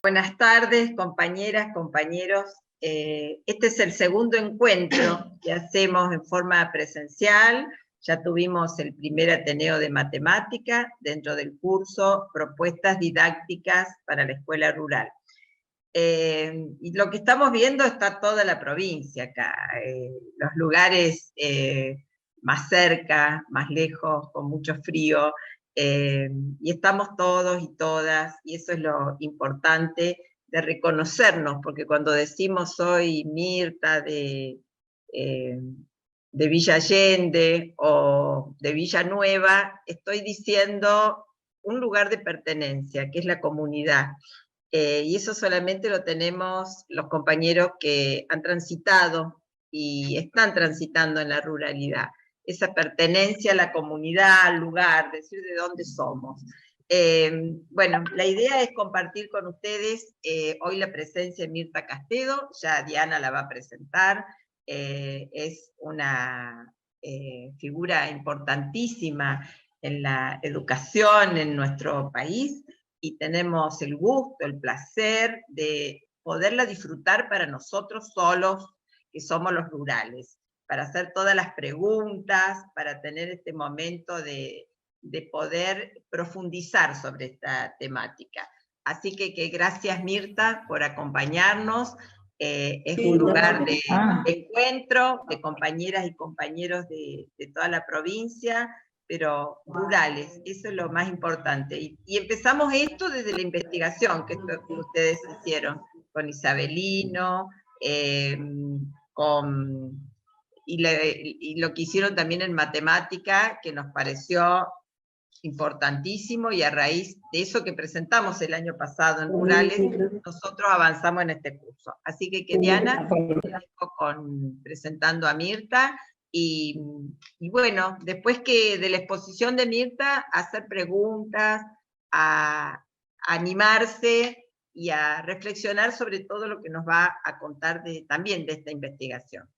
Buenas tardes, compañeras, compañeros. Este es el segundo encuentro que hacemos en forma presencial. Ya tuvimos el primer Ateneo de Matemática dentro del curso Propuestas Didácticas para la Escuela Rural. Y lo que estamos viendo está toda la provincia acá, los lugares más cerca, más lejos, con mucho frío, y estamos todos y todas, y eso es lo importante de reconocernos, porque cuando decimos soy Mirta de Villa Allende o de Villanueva, estoy diciendo un lugar de pertenencia, que es la comunidad. Y eso solamente lo tenemos los compañeros que han transitado y están transitando en la ruralidad. Esa pertenencia a la comunidad, al lugar, decir de dónde somos. Bueno, la idea es compartir con ustedes hoy la presencia de Mirta Castedo, ya Diana la va a presentar, es una figura importantísima en la educación en nuestro país, y tenemos el gusto, el placer de poderla disfrutar para nosotros solos, que somos los rurales, para hacer todas las preguntas, para tener este momento de poder profundizar sobre esta temática. Así que gracias, Mirta, por acompañarnos. Es un lugar de encuentro de compañeras y compañeros de toda la provincia, pero rurales, eso es lo más importante. Y empezamos esto desde la investigación que ustedes hicieron con Isabelino, y lo que hicieron también en matemática, que nos pareció importantísimo, y a raíz de eso que presentamos el año pasado en Rurales, nosotros avanzamos en este curso. Así que Diana, te dejo presentando a Mirta, y bueno, después de la exposición de Mirta, hacer preguntas, a animarse y a reflexionar sobre todo lo que nos va a contar también de esta investigación.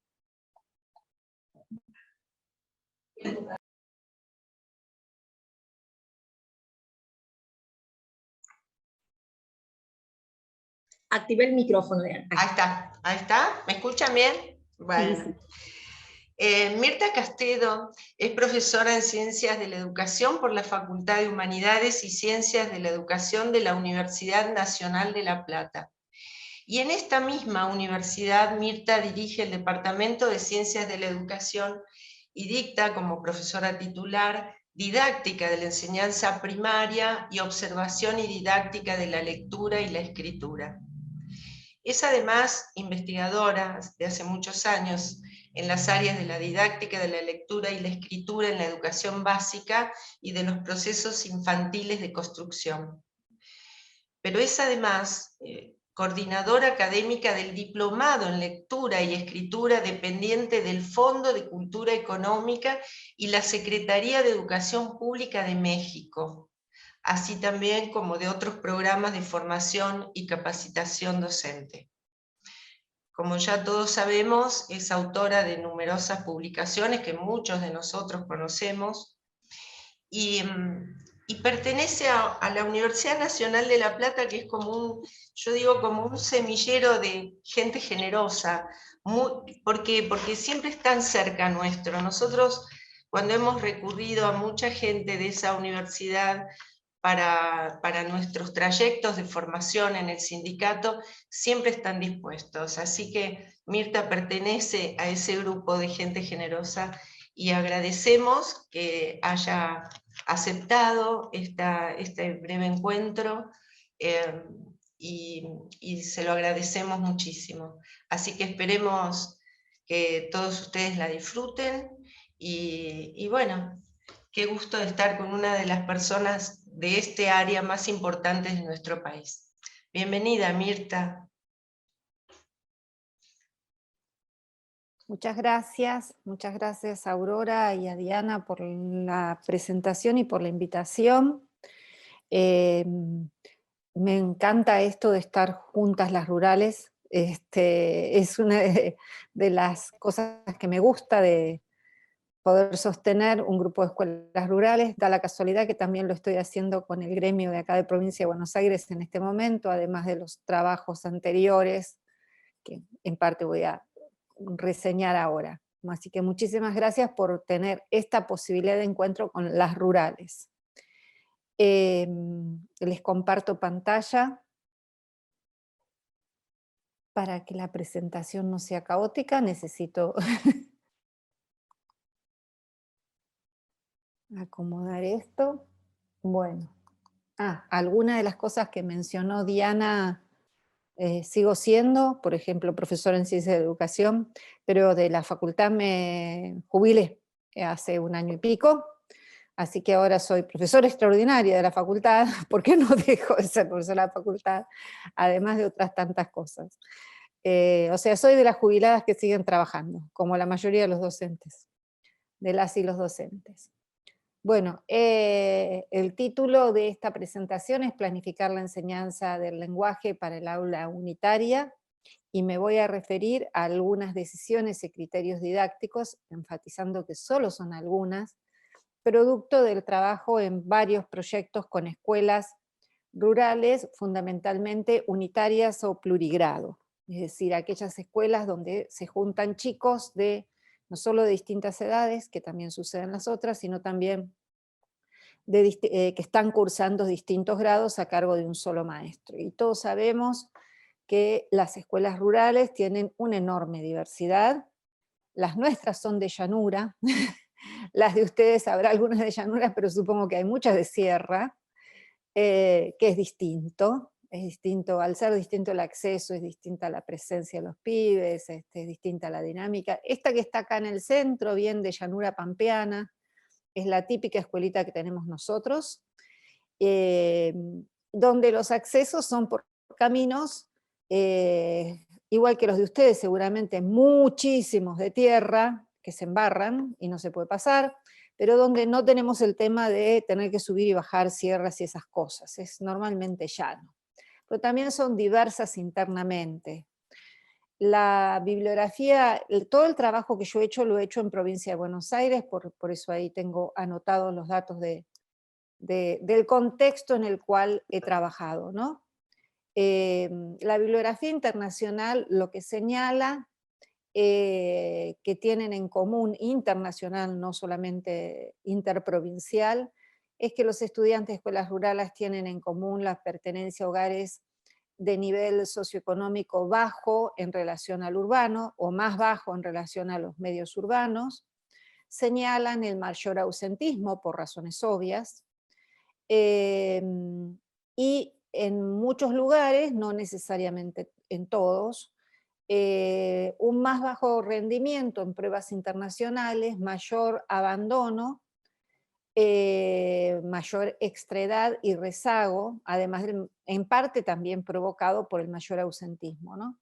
Activé el micrófono, Diana. Ahí está. ¿Me escuchan bien? Bueno. Sí. Mirta Castedo es profesora en Ciencias de la Educación por la Facultad de Humanidades y Ciencias de la Educación de la Universidad Nacional de La Plata. Y en esta misma universidad, Mirta dirige el Departamento de Ciencias de la Educación y dicta como profesora titular didáctica de la enseñanza primaria y observación y didáctica de la lectura y la escritura. Es además investigadora de hace muchos años en las áreas de la didáctica de la lectura y la escritura en la educación básica y de los procesos infantiles de construcción. Pero es además coordinadora académica del Diplomado en Lectura y Escritura dependiente del Fondo de Cultura Económica y la Secretaría de Educación Pública de México, así también como de otros programas de formación y capacitación docente. Como ya todos sabemos, es autora de numerosas publicaciones que muchos de nosotros conocemos, y pertenece a la Universidad Nacional de La Plata, que es como como un semillero de gente generosa, porque siempre están cerca nuestro. Nosotros, cuando hemos recurrido a mucha gente de esa universidad para nuestros trayectos de formación en el sindicato, siempre están dispuestos. Así que Mirta pertenece a ese grupo de gente generosa, y agradecemos que haya aceptado este breve encuentro, y se lo agradecemos muchísimo. Así que esperemos que todos ustedes la disfruten, y bueno, qué gusto de estar con una de las personas de este área más importantes de nuestro país. Bienvenida, Mirta. Muchas gracias Aurora y a Diana por la presentación y por la invitación. Me encanta esto de estar juntas las rurales, es una de las cosas que me gusta de poder sostener un grupo de escuelas rurales. Da la casualidad que también lo estoy haciendo con el gremio de acá de Provincia de Buenos Aires en este momento, además de los trabajos anteriores, que en parte voy a reseñar ahora. Así que muchísimas gracias por tener esta posibilidad de encuentro con las rurales. Les comparto pantalla para que la presentación no sea caótica. Necesito acomodar esto. Bueno, alguna de las cosas que mencionó Diana, sigo siendo, por ejemplo, profesora en Ciencias de Educación, pero de la facultad me jubilé hace 1 año y pico, así que ahora soy profesora extraordinaria de la facultad, porque no dejo de ser profesora de la facultad, además de otras tantas cosas. O sea, soy de las jubiladas que siguen trabajando, como la mayoría de los docentes, de las y los docentes. Bueno, el título de esta presentación es Planificar la enseñanza del lenguaje para el aula unitaria, y me voy a referir a algunas decisiones y criterios didácticos, enfatizando que solo son algunas, producto del trabajo en varios proyectos con escuelas rurales, fundamentalmente unitarias o plurigrado, es decir, aquellas escuelas donde se juntan chicos de no solo de distintas edades, que también sucede en las otras, sino también que están cursando distintos grados a cargo de un solo maestro. Y todos sabemos que las escuelas rurales tienen una enorme diversidad. Las nuestras son de llanura, las de ustedes habrá algunas de llanura, pero supongo que hay muchas de sierra, que es distinto, al ser distinto el acceso, es distinta la presencia de los pibes, es distinta la dinámica. Esta que está acá en el centro, bien de llanura pampeana, es la típica escuelita que tenemos nosotros, donde los accesos son por caminos, igual que los de ustedes, seguramente muchísimos de tierra, que se embarran y no se puede pasar, pero donde no tenemos el tema de tener que subir y bajar sierras y esas cosas, es normalmente llano. Pero también son diversas internamente. La bibliografía, todo el trabajo que yo he hecho, lo he hecho en Provincia de Buenos Aires, por eso ahí tengo anotados los datos del contexto en el cual he trabajado, ¿no? La bibliografía internacional lo que señala que tienen en común internacional, no solamente interprovincial, es que los estudiantes de escuelas rurales tienen en común la pertenencia a hogares de nivel socioeconómico bajo en relación al urbano, o más bajo en relación a los medios urbanos, señalan el mayor ausentismo por razones obvias, y en muchos lugares, no necesariamente en todos, un más bajo rendimiento en pruebas internacionales, mayor abandono, mayor extraedad y rezago, además en parte también provocado por el mayor ausentismo, ¿no?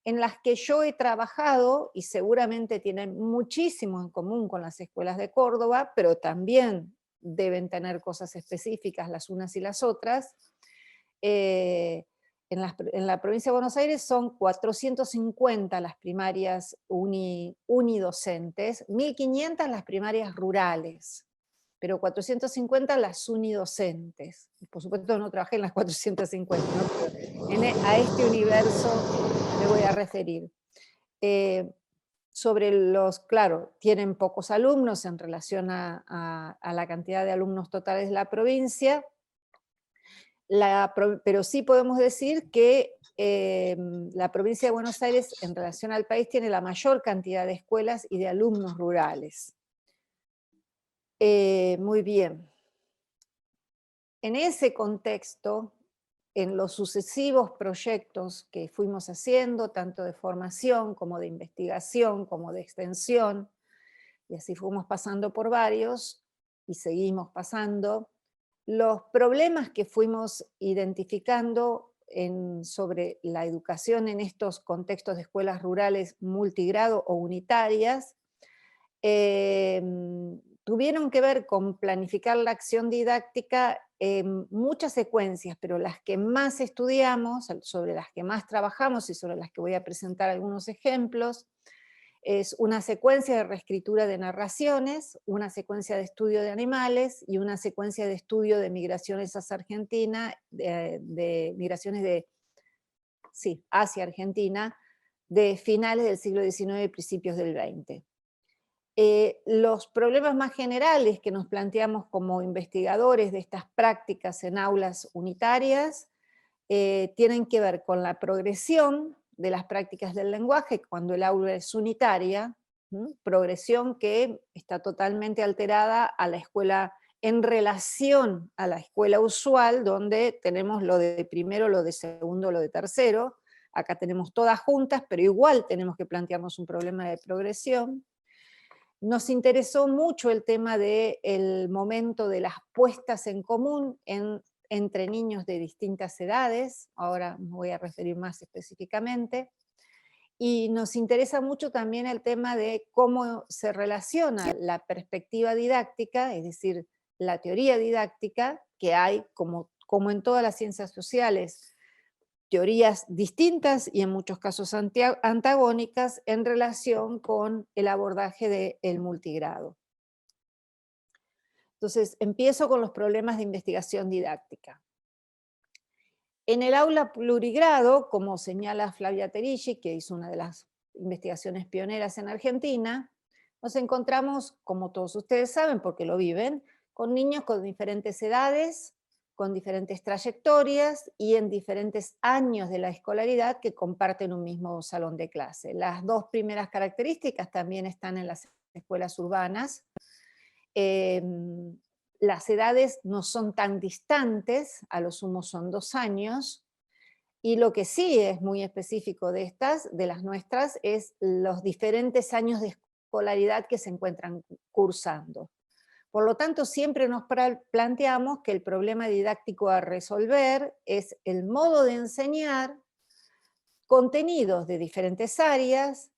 En las que yo he trabajado, y seguramente tienen muchísimo en común con las escuelas de Córdoba, pero también deben tener cosas específicas las unas y las otras, en la provincia de Buenos Aires son 450 las primarias unidocentes, 1500 las primarias rurales, pero 450 las unidocentes. Por supuesto no trabajé en las 450, ¿no? Pero a este universo me voy a referir. Sobre los, claro, tienen pocos alumnos en relación a la cantidad de alumnos totales de la provincia, pero sí podemos decir que la provincia de Buenos Aires en relación al país tiene la mayor cantidad de escuelas y de alumnos rurales. Muy bien. En ese contexto, en los sucesivos proyectos que fuimos haciendo, tanto de formación como de investigación, como de extensión, y así fuimos pasando por varios, y seguimos pasando, los problemas que fuimos identificando sobre la educación en estos contextos de escuelas rurales multigrado o unitarias, tuvieron que ver con planificar la acción didáctica en muchas secuencias, pero las que más estudiamos, sobre las que más trabajamos y sobre las que voy a presentar algunos ejemplos, Es una secuencia de reescritura de narraciones, una secuencia de estudio de animales y una secuencia de estudio de migraciones hacia Argentina, de migraciones hacia Argentina, de finales del siglo XIX y principios del XX. Los problemas más generales que nos planteamos como investigadores de estas prácticas en aulas unitarias tienen que ver con la progresión de las prácticas del lenguaje cuando el aula es unitaria, progresión que está totalmente alterada a la escuela en relación a la escuela usual, donde tenemos lo de primero, lo de segundo, lo de tercero. Acá tenemos todas juntas, pero igual tenemos que plantearnos un problema de progresión. Nos interesó mucho el tema del momento de las puestas en común entre niños de distintas edades, ahora me voy a referir más específicamente, y nos interesa mucho también el tema de cómo se relaciona la perspectiva didáctica, es decir, la teoría didáctica, que hay, como en todas las ciencias sociales, teorías distintas y en muchos casos antagónicas en relación con el abordaje del multigrado. Entonces, empiezo con los problemas de investigación didáctica. En el aula plurigrado, como señala Flavia Terigi, que hizo una de las investigaciones pioneras en Argentina, nos encontramos, como todos ustedes saben, porque lo viven, con niños con diferentes edades, con diferentes trayectorias y en diferentes años de la escolaridad que comparten un mismo salón de clase. Las dos primeras características también están en las escuelas urbanas. Las edades no son tan distantes, a lo sumo son 2 años, y lo que sí es muy específico de las nuestras, es los diferentes años de escolaridad que se encuentran cursando. Por lo tanto, siempre nos planteamos que el problema didáctico a resolver es el modo de enseñar contenidos de diferentes áreas,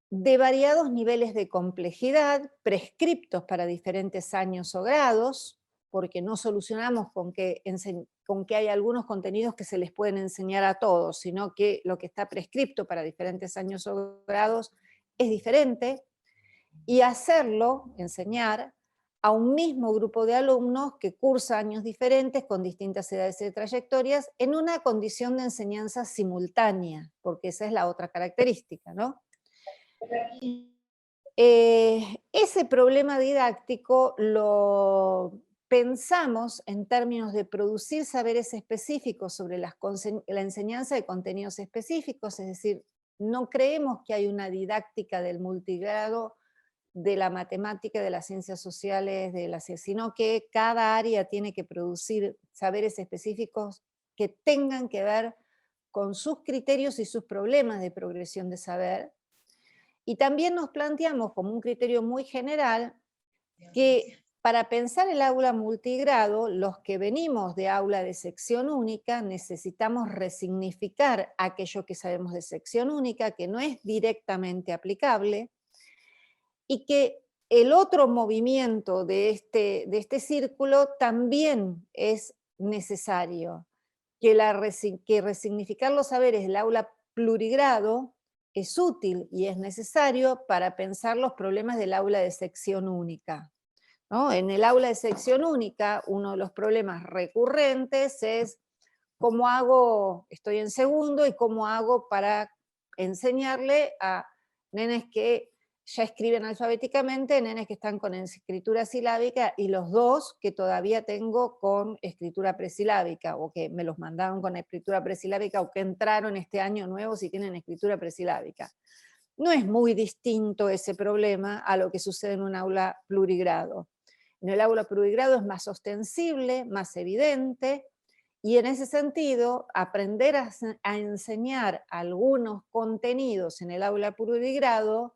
de variados niveles de complejidad, prescriptos para diferentes años o grados, porque no solucionamos con que hay algunos contenidos que se les pueden enseñar a todos, sino que lo que está prescripto para diferentes años o grados es diferente, y enseñar a un mismo grupo de alumnos que cursa años diferentes, con distintas edades y trayectorias, en una condición de enseñanza simultánea, porque esa es la otra característica, ¿no? Ese problema didáctico lo pensamos en términos de producir saberes específicos sobre la enseñanza de contenidos específicos, es decir, no creemos que hay una didáctica del multigrado de la matemática, de las ciencias sociales, sino que cada área tiene que producir saberes específicos que tengan que ver con sus criterios y sus problemas de progresión de saber. Y también nos planteamos como un criterio muy general que para pensar el aula multigrado, los que venimos de aula de sección única necesitamos resignificar aquello que sabemos de sección única, que no es directamente aplicable, y que el otro movimiento de este círculo también es necesario, que resignificar los saberes del aula plurigrado es útil y es necesario para pensar los problemas del aula de sección única, ¿no? En el aula de sección única, uno de los problemas recurrentes es cómo hago, estoy en segundo, y cómo hago para enseñarle a nenes que ya escriben alfabéticamente, nenes que están con escritura silábica, y los dos que todavía tengo con escritura presilábica, o que me los mandaron con escritura presilábica, o que entraron este año nuevo si tienen escritura presilábica. No es muy distinto ese problema a lo que sucede en un aula plurigrado. En el aula plurigrado es más ostensible, más evidente, y en ese sentido, aprender a enseñar algunos contenidos en el aula plurigrado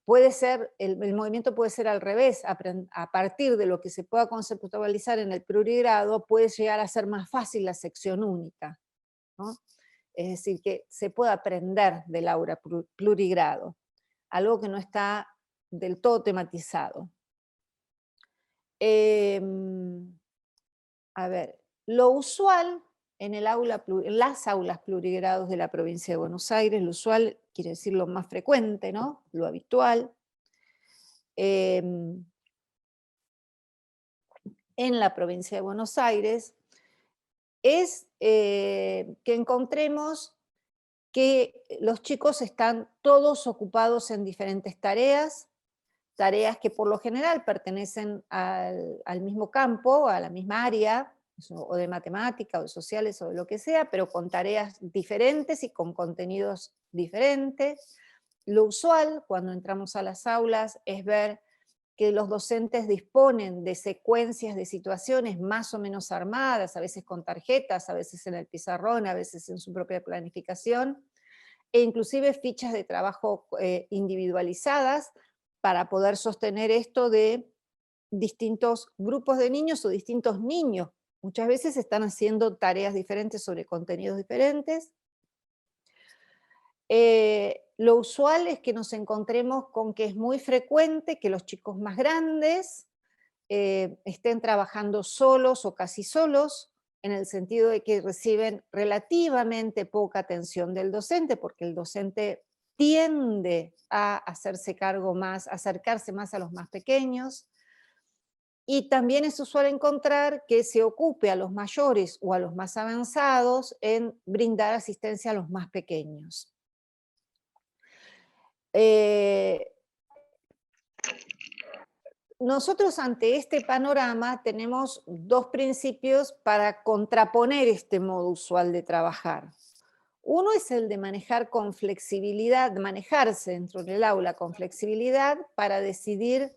puede ser, el movimiento puede ser al revés, a partir de lo que se pueda conceptualizar en el plurigrado, puede llegar a ser más fácil la sección única, ¿no? Es decir, que se puede aprender del aula plurigrado, algo que no está del todo tematizado. A ver, lo usual en las aulas plurigrados de la provincia de Buenos Aires, lo usual quiere decir lo más frecuente, ¿no? Lo habitual. En la provincia de Buenos Aires, es que encontremos que los chicos están todos ocupados en diferentes tareas, tareas que por lo general pertenecen al mismo campo, a la misma área, o de matemática, o de sociales, o de lo que sea, pero con tareas diferentes y con contenidos diferentes. Lo usual cuando entramos a las aulas es ver que los docentes disponen de secuencias de situaciones más o menos armadas, a veces con tarjetas, a veces en el pizarrón, a veces en su propia planificación, e inclusive fichas de trabajo individualizadas para poder sostener esto de distintos grupos de niños o distintos niños. Muchas veces están haciendo tareas diferentes sobre contenidos diferentes. Lo usual es que nos encontremos con que es muy frecuente que los chicos más grandes estén trabajando solos o casi solos, en el sentido de que reciben relativamente poca atención del docente, porque el docente tiende a hacerse cargo más, acercarse más a los más pequeños. Y también es usual encontrar que se ocupe a los mayores o a los más avanzados en brindar asistencia a los más pequeños. Nosotros ante este panorama tenemos dos principios para contraponer este modo usual de trabajar. Uno es el de manejar con flexibilidad, manejarse dentro del aula con flexibilidad para decidir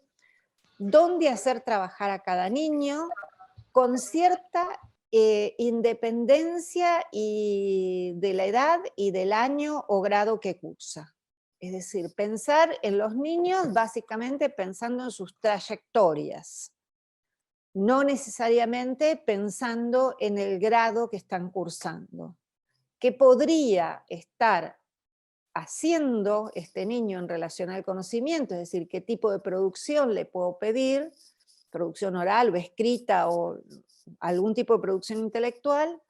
dónde hacer trabajar a cada niño con cierta independencia de la edad y del año o grado que cursa. Es decir, pensar en los niños básicamente pensando en sus trayectorias, no necesariamente pensando en el grado que están cursando. ¿Qué podría estar haciendo este niño en relación al conocimiento? Es decir, ¿qué tipo de producción le puedo pedir? Producción oral o escrita o algún tipo de producción intelectual,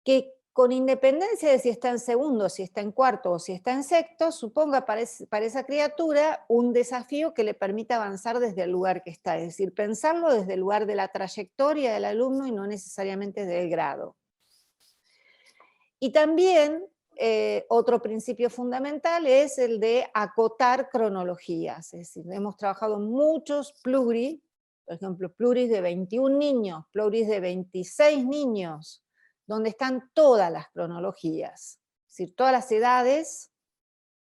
que con independencia de si está en segundo, si está en cuarto o si está en sexto, suponga para esa criatura un desafío que le permita avanzar desde el lugar que está, es decir, pensarlo desde el lugar de la trayectoria del alumno y no necesariamente del grado. Y también otro principio fundamental es el de acotar cronologías, es decir, hemos trabajado muchos pluris, por ejemplo, pluris de 21 niños, pluris de 26 niños, donde están todas las cronologías, es decir, todas las edades,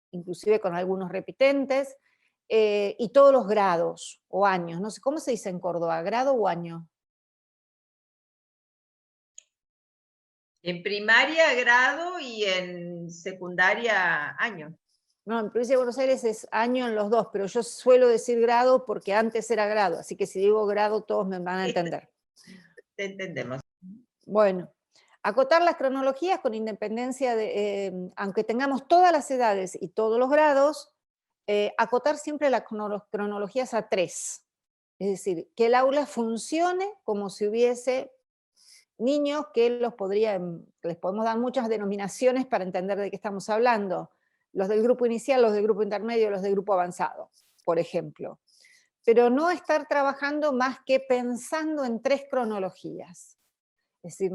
inclusive con algunos repitentes, y todos los grados o años. No sé, ¿cómo se dice en Córdoba? ¿Grado o año? En primaria grado y en secundaria año. No, en provincia de Buenos Aires es año en los dos, pero yo suelo decir grado porque antes era grado, así que si digo grado todos me van a entender. Te entendemos. Bueno, acotar las cronologías con independencia de, aunque tengamos todas las edades y todos los grados, acotar siempre las cronologías a 3. Es decir, que el aula funcione como si hubiese niños que les podemos dar muchas denominaciones para entender de qué estamos hablando. Los del grupo inicial, los del grupo intermedio, los del grupo avanzado, por ejemplo. Pero no estar trabajando más que pensando en 3 cronologías. Es decir,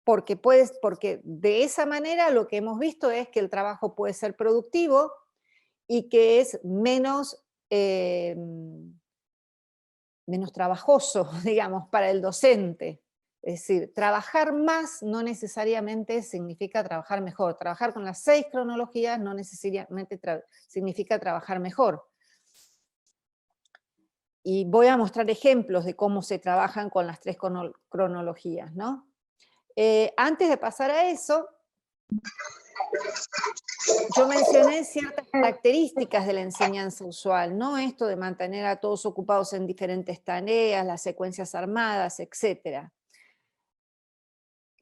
porque de esa manera lo que hemos visto es que el trabajo puede ser productivo y que es menos trabajoso, digamos, para el docente. Es decir, trabajar más no necesariamente significa trabajar mejor. Trabajar con las 6 cronologías no necesariamente significa trabajar mejor. Y voy a mostrar ejemplos de cómo se trabajan con las 3 cronologías, ¿no? Antes de pasar a eso, yo mencioné ciertas características de la enseñanza usual, ¿no? Esto de mantener a todos ocupados en diferentes tareas, las secuencias armadas, etc.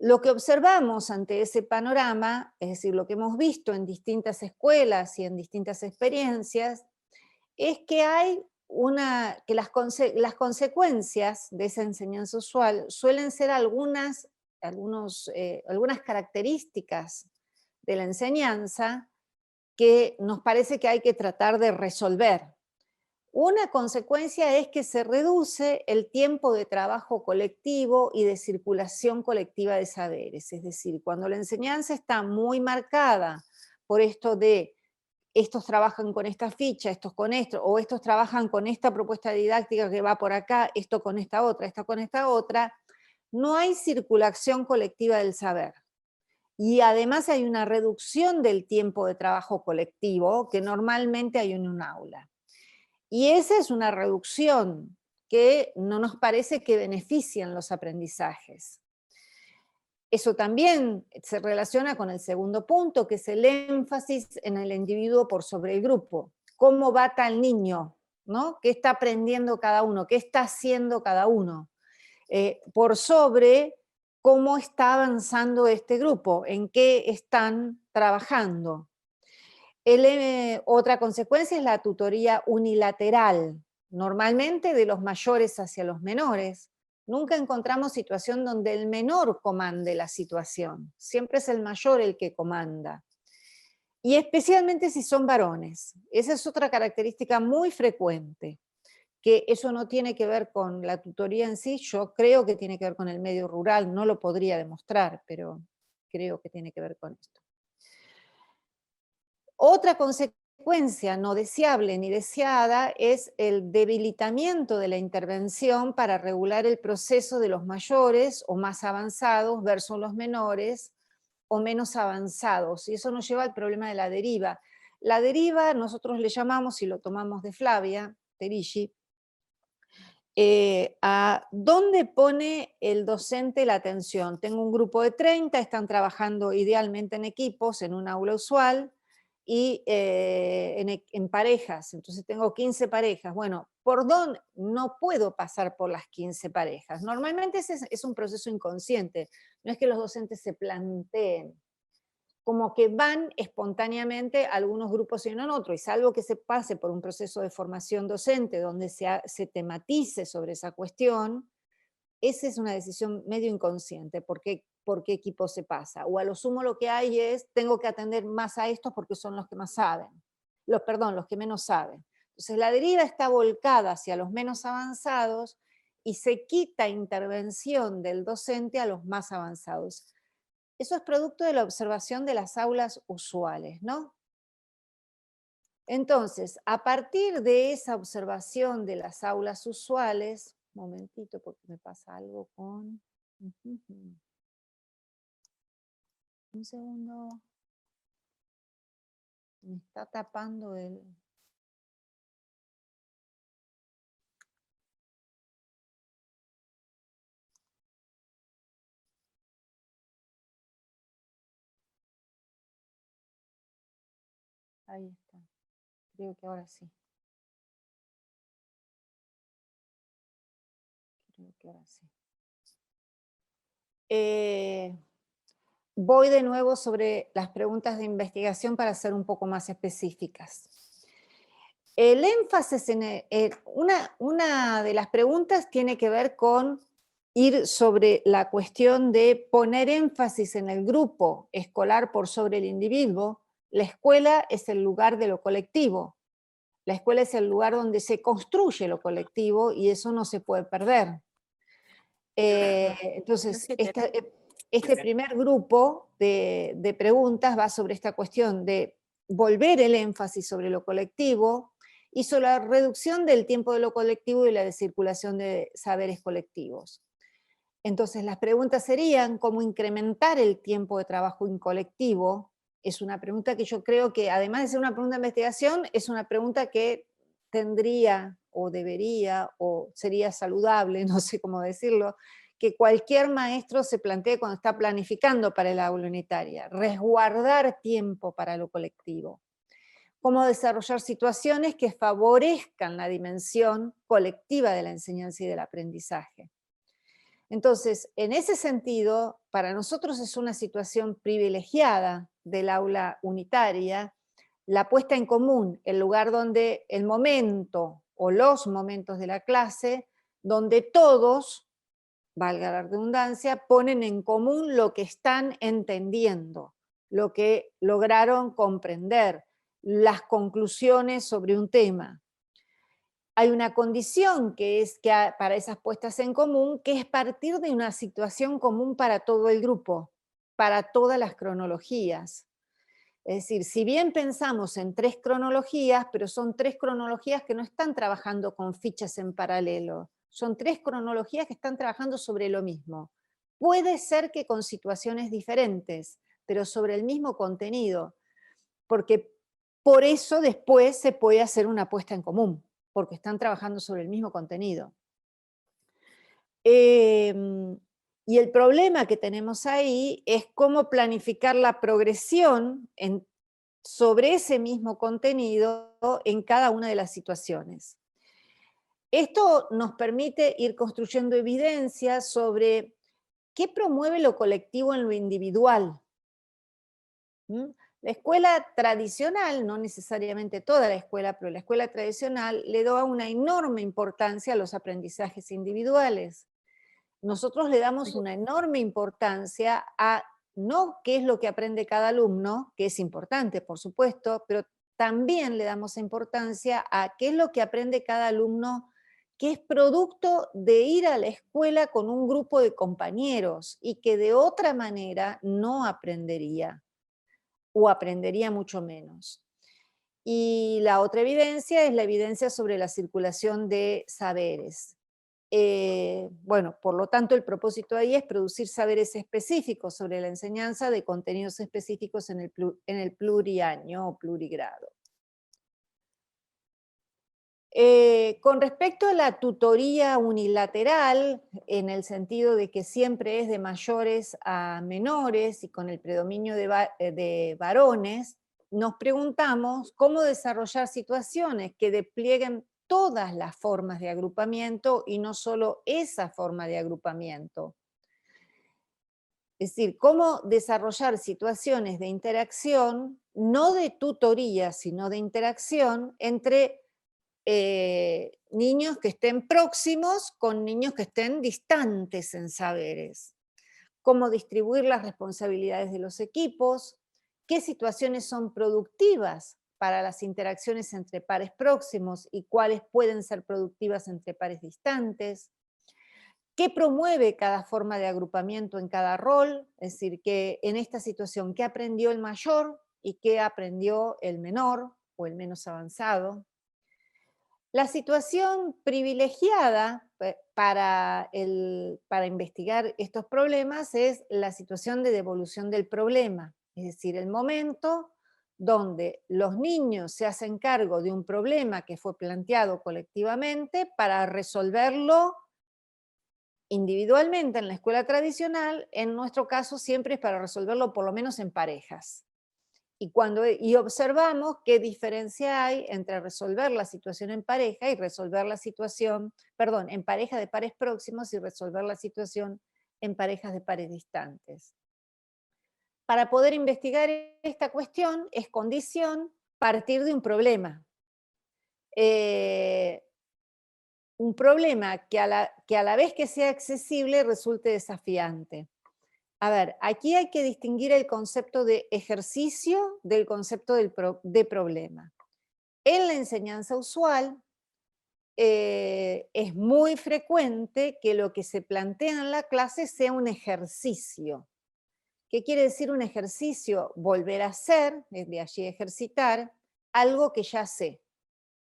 Lo que observamos ante ese panorama, es decir, lo que hemos visto en distintas escuelas y en distintas experiencias, es que hay que las consecuencias de esa enseñanza usual suelen ser algunas características de la enseñanza que nos parece que hay que tratar de resolver. Una consecuencia es que se reduce el tiempo de trabajo colectivo y de circulación colectiva de saberes. Es decir, cuando la enseñanza está muy marcada por esto de estos trabajan con esta ficha, estos con esto, o estos trabajan con esta propuesta didáctica que va por acá, esto con esta otra, no hay circulación colectiva del saber. Y además hay una reducción del tiempo de trabajo colectivo que normalmente hay en un aula. Y esa es una reducción que no nos parece que benefician los aprendizajes. Eso también se relaciona con el segundo punto, que es el énfasis en el individuo por sobre el grupo. ¿Cómo va tal niño? ¿No? ¿Qué está aprendiendo cada uno? ¿Qué está haciendo cada uno? Por sobre cómo está avanzando este grupo, en qué están trabajando. Otra consecuencia es la tutoría unilateral, normalmente de los mayores hacia los menores. Nunca encontramos situación donde el menor comande la situación, siempre es el mayor el que comanda. Y especialmente si son varones, esa es otra característica muy frecuente, que eso no tiene que ver con la tutoría en sí, yo creo que tiene que ver con el medio rural, no lo podría demostrar, pero creo que tiene que ver con esto. Otra consecuencia no deseable ni deseada es el debilitamiento de la intervención para regular el proceso de los mayores o más avanzados versus los menores o menos avanzados, y eso nos lleva al problema de la deriva. La deriva nosotros le llamamos, y lo tomamos de Flavia Terigi, a dónde pone el docente la atención. Tengo un grupo de 30, están trabajando idealmente en equipos, en un aula usual, y en parejas, entonces tengo 15 parejas. Bueno, ¿por dónde? No puedo pasar por las 15 parejas. Normalmente ese es un proceso inconsciente, no es que los docentes se planteen, como que van espontáneamente algunos grupos y no en otro, y salvo que se pase por un proceso de formación docente donde se tematice sobre esa cuestión, esa es una decisión medio inconsciente, por qué equipo se pasa. O a lo sumo lo que hay es, tengo que atender más a estos porque son los que más saben, los que menos saben. Entonces la deriva está volcada hacia los menos avanzados y se quita intervención del docente a los más avanzados. Eso es producto de la observación de las aulas usuales, ¿no? Entonces, a partir de esa observación de las aulas usuales, un momentito porque me pasa algo con... Un segundo. Me está tapando el... Ahí está. Creo que ahora sí. Creo que ahora sí. Voy de nuevo sobre las preguntas de investigación para ser un poco más específicas. El énfasis una de las preguntas tiene que ver con ir sobre la cuestión de poner énfasis en el grupo escolar por sobre el individuo. La escuela es el lugar de lo colectivo. La escuela es el lugar donde se construye lo colectivo y eso no se puede perder. Entonces, este primer grupo de preguntas va sobre esta cuestión de volver el énfasis sobre lo colectivo y sobre la reducción del tiempo de lo colectivo y la de circulación de saberes colectivos. Entonces, las preguntas serían cómo incrementar el tiempo de trabajo en colectivo. Es una pregunta que yo creo que, además de ser una pregunta de investigación, es una pregunta que tendría o debería o sería saludable, no sé cómo decirlo, que cualquier maestro se plantee cuando está planificando para el aula unitaria, resguardar tiempo para lo colectivo. Cómo desarrollar situaciones que favorezcan la dimensión colectiva de la enseñanza y del aprendizaje. Entonces, en ese sentido, para nosotros es una situación privilegiada del aula unitaria, la puesta en común, el lugar donde el momento o los momentos de la clase, donde todos, valga la redundancia, ponen en común lo que están entendiendo, lo que lograron comprender, las conclusiones sobre un tema. Hay una condición que es para esas puestas en común, que es partir de una situación común para todo el grupo, para todas las cronologías. Es decir, si bien pensamos en 3 cronologías, pero son 3 cronologías que no están trabajando con fichas en paralelo, son 3 cronologías que están trabajando sobre lo mismo. Puede ser que con situaciones diferentes, pero sobre el mismo contenido, porque por eso después se puede hacer una puesta en común, porque están trabajando sobre el mismo contenido. Y el problema que tenemos ahí es cómo planificar la progresión sobre ese mismo contenido en cada una de las situaciones. Esto nos permite ir construyendo evidencias sobre qué promueve lo colectivo en lo individual. La escuela tradicional, no necesariamente toda la escuela, pero la escuela tradicional le da una enorme importancia a los aprendizajes individuales. Nosotros le damos una enorme importancia a no qué es lo que aprende cada alumno, que es importante, por supuesto, pero también le damos importancia a qué es lo que aprende cada alumno, que es producto de ir a la escuela con un grupo de compañeros y que de otra manera no aprendería, o aprendería mucho menos. Y la otra evidencia es la evidencia sobre la circulación de saberes. Bueno, por lo tanto, el propósito ahí es producir saberes específicos sobre la enseñanza de contenidos específicos en el pluriaño o plurigrado. Con respecto a la tutoría unilateral, en el sentido de que siempre es de mayores a menores y con el predominio de varones, nos preguntamos cómo desarrollar situaciones que desplieguen todas las formas de agrupamiento y no solo esa forma de agrupamiento. Es decir, cómo desarrollar situaciones de interacción, no de tutoría, sino de interacción entre niños que estén próximos con niños que estén distantes en saberes. Cómo distribuir las responsabilidades de los equipos, qué situaciones son productivas para las interacciones entre pares próximos y cuáles pueden ser productivas entre pares distantes, qué promueve cada forma de agrupamiento en cada rol, es decir, que en esta situación, qué aprendió el mayor y qué aprendió el menor o el menos avanzado. La situación privilegiada para investigar estos problemas es la situación de devolución del problema, es decir, el momento donde los niños se hacen cargo de un problema que fue planteado colectivamente para resolverlo individualmente en la escuela tradicional. En nuestro caso siempre es para resolverlo por lo menos en parejas. Y observamos qué diferencia hay entre resolver la situación en pareja y resolver la situación, perdón, en pareja de pares próximos y resolver la situación en parejas de pares distantes. Para poder investigar esta cuestión es condición partir de un problema. Un problema que a la vez que sea accesible resulte desafiante. A ver, aquí hay que distinguir el concepto de ejercicio del concepto de problema. En la enseñanza usual es muy frecuente que lo que se plantea en la clase sea un ejercicio. ¿Qué quiere decir un ejercicio? Volver a hacer, de allí ejercitar, algo que ya sé.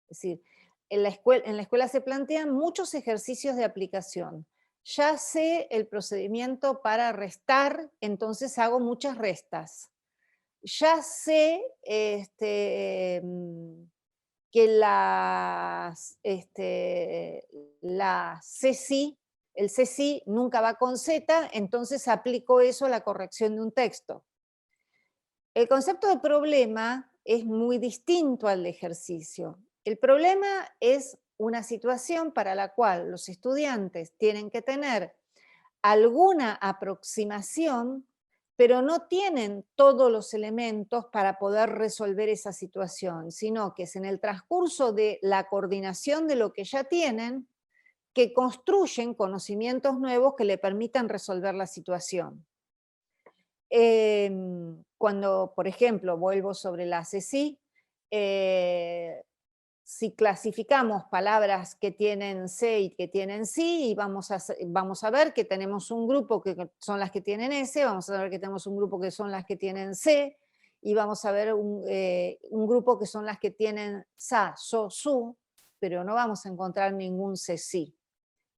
Es decir, en la escuela se plantean muchos ejercicios de aplicación. Ya sé el procedimiento para restar, entonces hago muchas restas. Ya sé que el CSI nunca va con Z, entonces aplico eso a la corrección de un texto. El concepto de problema es muy distinto al de ejercicio. El problema es una situación para la cual los estudiantes tienen que tener alguna aproximación, pero no tienen todos los elementos para poder resolver esa situación, sino que es en el transcurso de la coordinación de lo que ya tienen que construyen conocimientos nuevos que le permitan resolver la situación. Cuando, por ejemplo, vuelvo sobre la CSI, si clasificamos palabras que tienen C y que tienen sí, y vamos a ver que tenemos un grupo que son las que tienen S, vamos a ver que tenemos un grupo que son las que tienen C, y vamos a ver un grupo que son las que tienen sa, so, su, pero no vamos a encontrar ningún C, sí.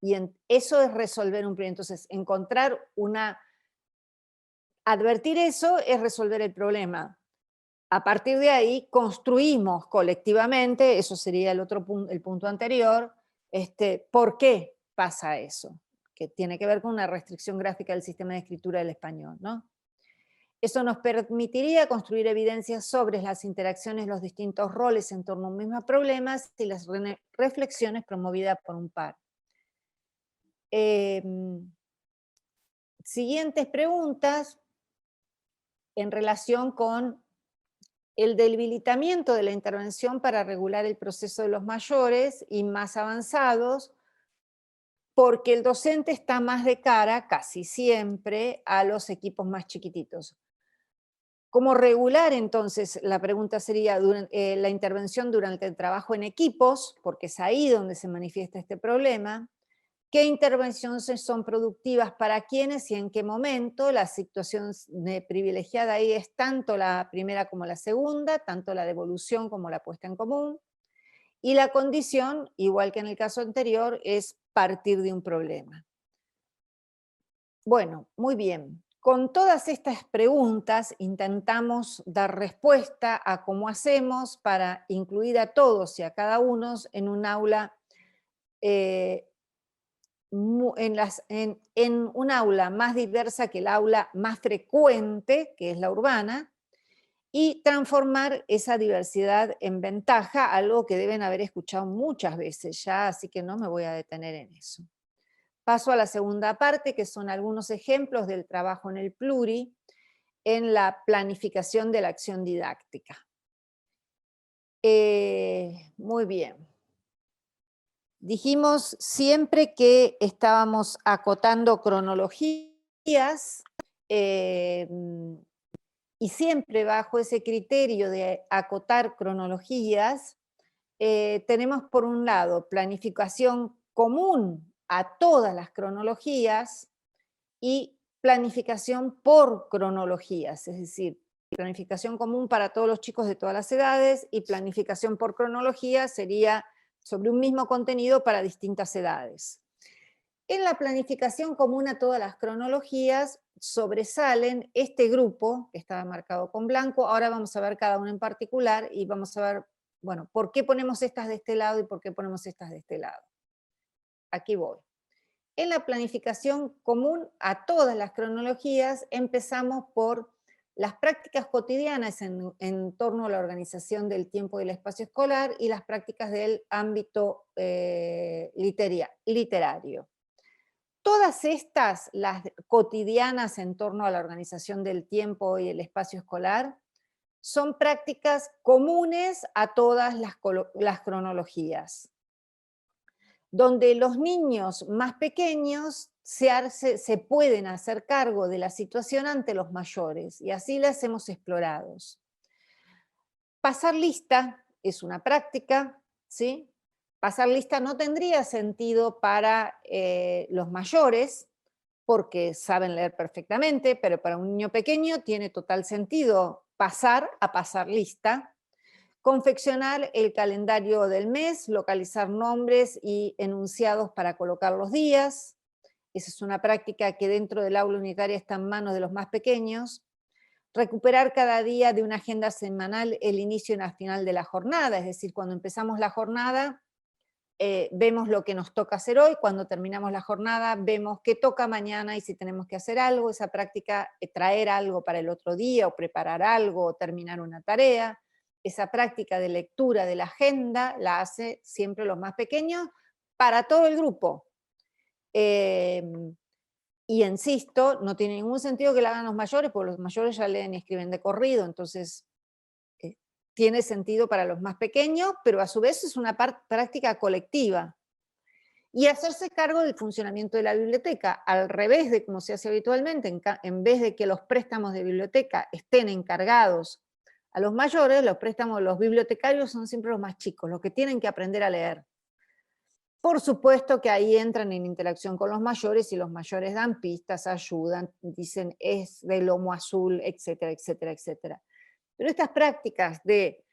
Y eso es resolver un problema. Entonces, advertir eso es resolver el problema. A partir de ahí construimos colectivamente, eso sería el punto anterior, ¿por qué pasa eso? Que tiene que ver con una restricción gráfica del sistema de escritura del español, ¿no? Eso nos permitiría construir evidencias sobre las interacciones, los distintos roles en torno a un mismo problema y las reflexiones promovidas por un par. Siguientes preguntas en relación con el debilitamiento de la intervención para regular el proceso de los mayores y más avanzados, porque el docente está más de cara, casi siempre, a los equipos más chiquititos. ¿Cómo regular entonces? La pregunta sería la intervención durante el trabajo en equipos, porque es ahí donde se manifiesta este problema. ¿Qué intervenciones son productivas para quiénes y en qué momento? La situación privilegiada ahí es tanto la primera como la segunda, tanto la devolución como la puesta en común. Y la condición, igual que en el caso anterior, es partir de un problema. Bueno, muy bien. Con todas estas preguntas intentamos dar respuesta a cómo hacemos para incluir a todos y a cada uno en un aula en un aula más diversa que el aula más frecuente, que es la urbana, y transformar esa diversidad en ventaja, algo que deben haber escuchado muchas veces ya, así que no me voy a detener en eso. Paso a la segunda parte, que son algunos ejemplos del trabajo en el pluri, en la planificación de la acción didáctica. Muy bien. Dijimos siempre que estábamos acotando cronologías y siempre bajo ese criterio de acotar cronologías tenemos por un lado planificación común a todas las cronologías y planificación por cronologías, es decir, planificación común para todos los chicos de todas las edades y planificación por cronología sería sobre un mismo contenido para distintas edades. En la planificación común a todas las cronologías sobresalen este grupo, que estaba marcado con blanco, ahora vamos a ver cada uno en particular y vamos a ver, bueno, por qué ponemos estas de este lado y por qué ponemos estas de este lado. Aquí voy. En la planificación común a todas las cronologías empezamos por las prácticas cotidianas en torno a la organización del tiempo y el espacio escolar y las prácticas del ámbito literario. Todas estas, las cotidianas en torno a la organización del tiempo y el espacio escolar, son prácticas comunes a todas las cronologías, donde los niños más pequeños se pueden hacer cargo de la situación ante los mayores, y así las hemos explorado. Pasar lista es una práctica, ¿sí? Pasar lista no tendría sentido para los mayores, porque saben leer perfectamente, pero para un niño pequeño tiene total sentido pasar a pasar lista. Confeccionar el calendario del mes, localizar nombres y enunciados para colocar los días. Esa es una práctica que dentro del aula unitaria está en manos de los más pequeños. Recuperar cada día de una agenda semanal el inicio y el final de la jornada, es decir, cuando empezamos la jornada, vemos lo que nos toca hacer hoy, cuando terminamos la jornada vemos qué toca mañana y si tenemos que hacer algo, esa práctica, traer algo para el otro día o preparar algo o terminar una tarea. Esa práctica de lectura de la agenda la hace siempre los más pequeños para todo el grupo. Y insisto, no tiene ningún sentido que la hagan los mayores, porque los mayores ya leen y escriben de corrido, entonces tiene sentido para los más pequeños, pero a su vez es una práctica colectiva. Y hacerse cargo del funcionamiento de la biblioteca, al revés de como se hace habitualmente, en vez de que los préstamos de biblioteca estén encargados A los mayores, los préstamos, los bibliotecarios son siempre los más chicos, los que tienen que aprender a leer. Por supuesto que ahí entran en interacción con los mayores y los mayores dan pistas, ayudan, dicen es de lomo azul, etcétera, etcétera, etcétera. Pero estas prácticas de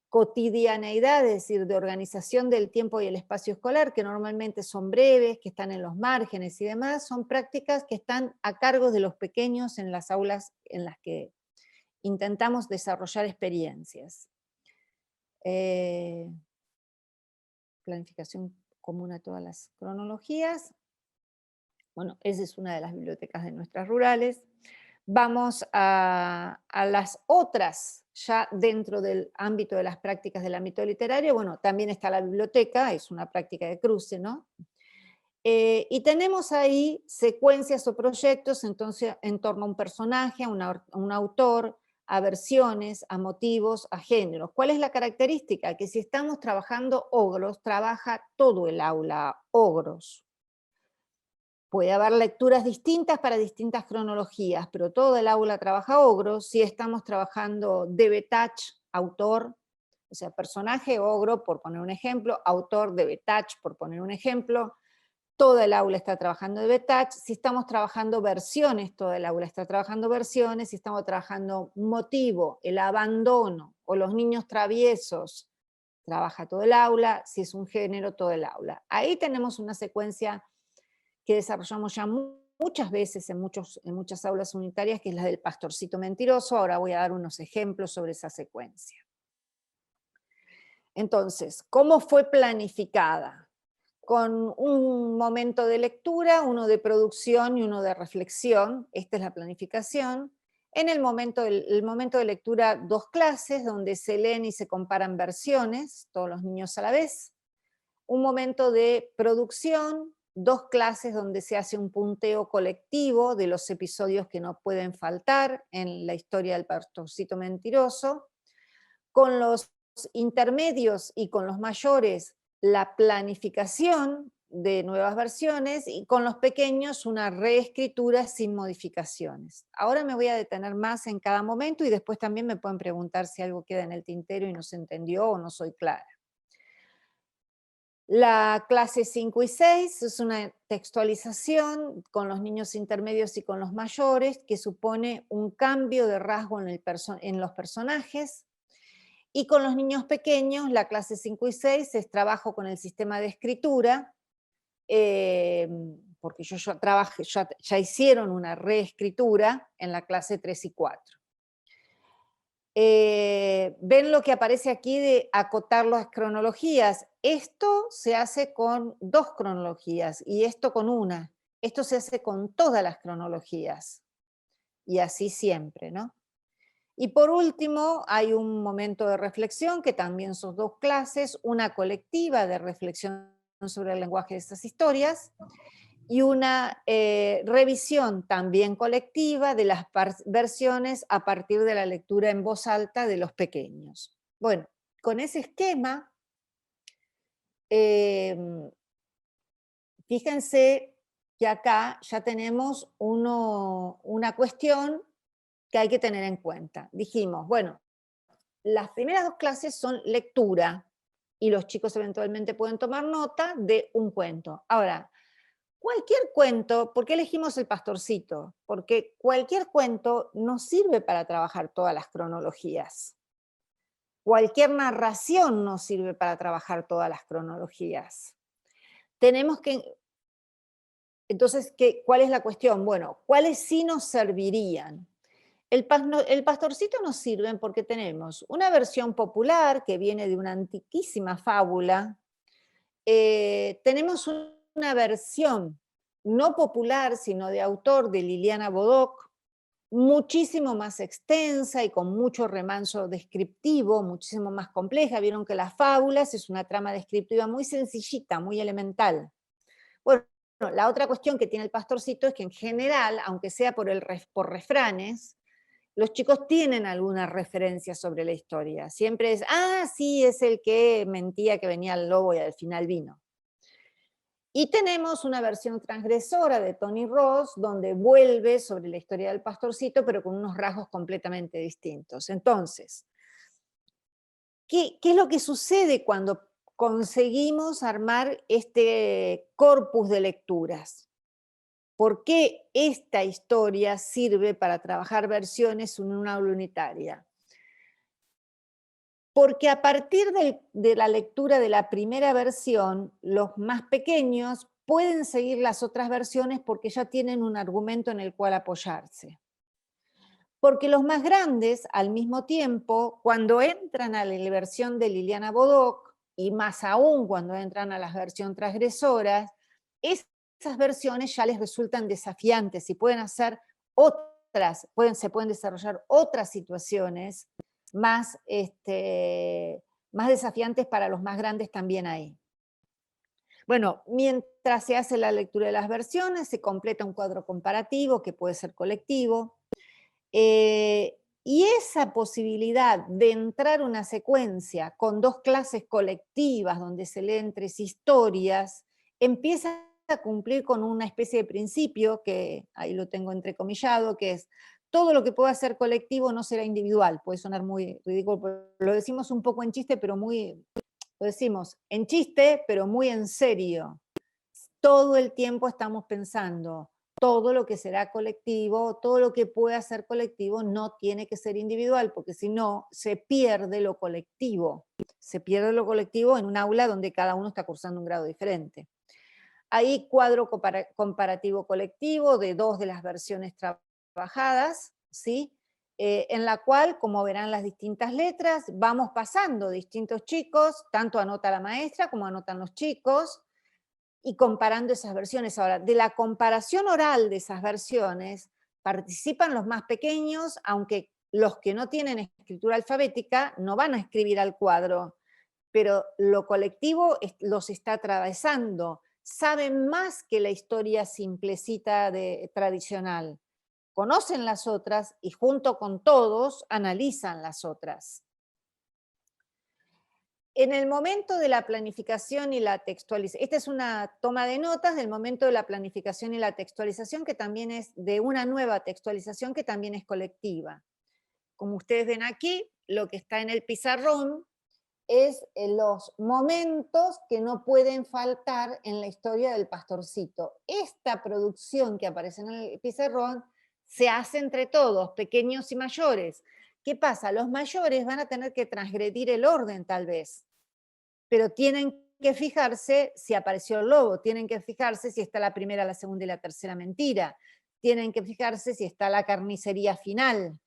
cotidianeidad, es decir, de organización del tiempo y el espacio escolar, que normalmente son breves, que están en los márgenes y demás, son prácticas que están a cargo de los pequeños en las aulas en las que intentamos desarrollar experiencias. Planificación común a todas las cronologías. Bueno, esa es una de las bibliotecas de nuestras rurales. Vamos a las otras, ya dentro del ámbito de las prácticas del ámbito literario. Bueno, también está la biblioteca, es una práctica de cruce, ¿no? Y tenemos ahí secuencias o proyectos entonces, en torno a un personaje, a un autor, a versiones, a motivos, a géneros. ¿Cuál es la característica? Que si estamos trabajando ogros, trabaja todo el aula ogros. Puede haber lecturas distintas para distintas cronologías, pero todo el aula trabaja ogros. Si estamos trabajando de Betach, autor, o sea, personaje ogro, por poner un ejemplo, autor de Betach, por poner un ejemplo, todo el aula está trabajando de Betach. Si estamos trabajando versiones, todo el aula está trabajando versiones. Si estamos trabajando motivo, el abandono o los niños traviesos, trabaja todo el aula. Si es un género, todo el aula. Ahí tenemos una secuencia que desarrollamos ya muchas veces en muchas aulas unitarias, que es la del pastorcito mentiroso. Ahora voy a dar unos ejemplos sobre esa secuencia. Entonces, ¿cómo fue planificada? Con un momento de lectura, uno de producción y uno de reflexión. Esta es la planificación. En el momento de lectura, 2 clases, donde se leen y se comparan versiones, todos los niños a la vez. Un momento de producción, 2 clases donde se hace un punteo colectivo de los episodios que no pueden faltar en la historia del pastorcito mentiroso. Con los intermedios y con los mayores, la planificación de nuevas versiones, y con los pequeños una reescritura sin modificaciones. Ahora me voy a detener más en cada momento y después también me pueden preguntar si algo queda en el tintero y no se entendió o no soy clara. La clase 5 y 6 es una textualización con los niños intermedios y con los mayores, que supone un cambio de rasgo en los personajes. Y con los niños pequeños, la clase 5 y 6 es trabajo con el sistema de escritura, porque ya hicieron una reescritura en la clase 3 y 4. Ven lo que aparece aquí de acotar las cronologías. Esto se hace con 2 cronologías y esto con una. Esto se hace con todas las cronologías. Y así siempre, ¿no? Y por último, hay un momento de reflexión, que también son 2 clases, una colectiva de reflexión sobre el lenguaje de estas historias, y una revisión también colectiva de las versiones a partir de la lectura en voz alta de los pequeños. Bueno, con ese esquema, fíjense que acá ya tenemos una cuestión que hay que tener en cuenta. Dijimos, bueno, las primeras 2 clases son lectura, y los chicos eventualmente pueden tomar nota de un cuento. Ahora, cualquier cuento, ¿por qué elegimos el pastorcito? Porque cualquier cuento nos sirve para trabajar todas las cronologías. Cualquier narración nos sirve para trabajar todas las cronologías. Tenemos que... Entonces, ¿cuál es la cuestión? Bueno, ¿cuáles sí nos servirían? El pastorcito nos sirve porque tenemos una versión popular que viene de una antiquísima fábula. Tenemos una versión no popular, sino de autor, de Liliana Bodoc, muchísimo más extensa y con mucho remanso descriptivo, muchísimo más compleja. Vieron que las fábulas es una trama descriptiva muy sencillita, muy elemental. Bueno, la otra cuestión que tiene el pastorcito es que en general, aunque sea por refranes, los chicos tienen alguna referencia sobre la historia. Siempre es, sí, es el que mentía que venía el lobo y al final vino. Y tenemos una versión transgresora de Tony Ross, donde vuelve sobre la historia del pastorcito, pero con unos rasgos completamente distintos. Entonces, ¿qué es lo que sucede cuando conseguimos armar este corpus de lecturas? ¿Por qué esta historia sirve para trabajar versiones en una aula unitaria? Porque a partir de la lectura de la primera versión, los más pequeños pueden seguir las otras versiones porque ya tienen un argumento en el cual apoyarse. Porque los más grandes, al mismo tiempo, cuando entran a la versión de Liliana Bodoc, y más aún cuando entran a las versiones transgresoras, esas versiones ya les resultan desafiantes y pueden hacer otras, se pueden desarrollar otras situaciones más, más desafiantes para los más grandes también ahí. Bueno, mientras se hace la lectura de las versiones, se completa un cuadro comparativo que puede ser colectivo, y esa posibilidad de entrar una secuencia con dos clases colectivas donde se leen tres historias, empieza a cumplir con una especie de principio, que ahí lo tengo entrecomillado, que es todo lo que pueda ser colectivo no será individual. Puede sonar muy ridículo, pero lo decimos un poco en chiste, pero lo decimos en chiste, pero muy en serio. Todo el tiempo estamos pensando, todo lo que será colectivo, todo lo que pueda ser colectivo no tiene que ser individual, porque si no, se pierde lo colectivo. Se pierde lo colectivo en un aula donde cada uno está cursando un grado diferente. Hay cuadro comparativo colectivo de dos de las versiones trabajadas, ¿sí? En la cual, como verán las distintas letras, vamos pasando distintos chicos, tanto anota la maestra como anotan los chicos, y comparando esas versiones. Ahora, de la comparación oral de esas versiones, participan los más pequeños, aunque los que no tienen escritura alfabética no van a escribir al cuadro, pero lo colectivo los está atravesando, saben más que la historia simplecita tradicional, conocen las otras y junto con todos analizan las otras. En el momento de la planificación y la textualización, esta es una toma de notas del momento de la planificación y la textualización, que también es de una nueva textualización que también es colectiva. Como ustedes ven aquí, lo que está en el pizarrón es los momentos que no pueden faltar en la historia del pastorcito. Esta producción que aparece en el pizarrón se hace entre todos, pequeños y mayores. ¿Qué pasa? Los mayores van a tener que transgredir el orden tal vez, pero tienen que fijarse si apareció el lobo, tienen que fijarse si está la primera, la segunda y la tercera mentira, tienen que fijarse si está la carnicería final.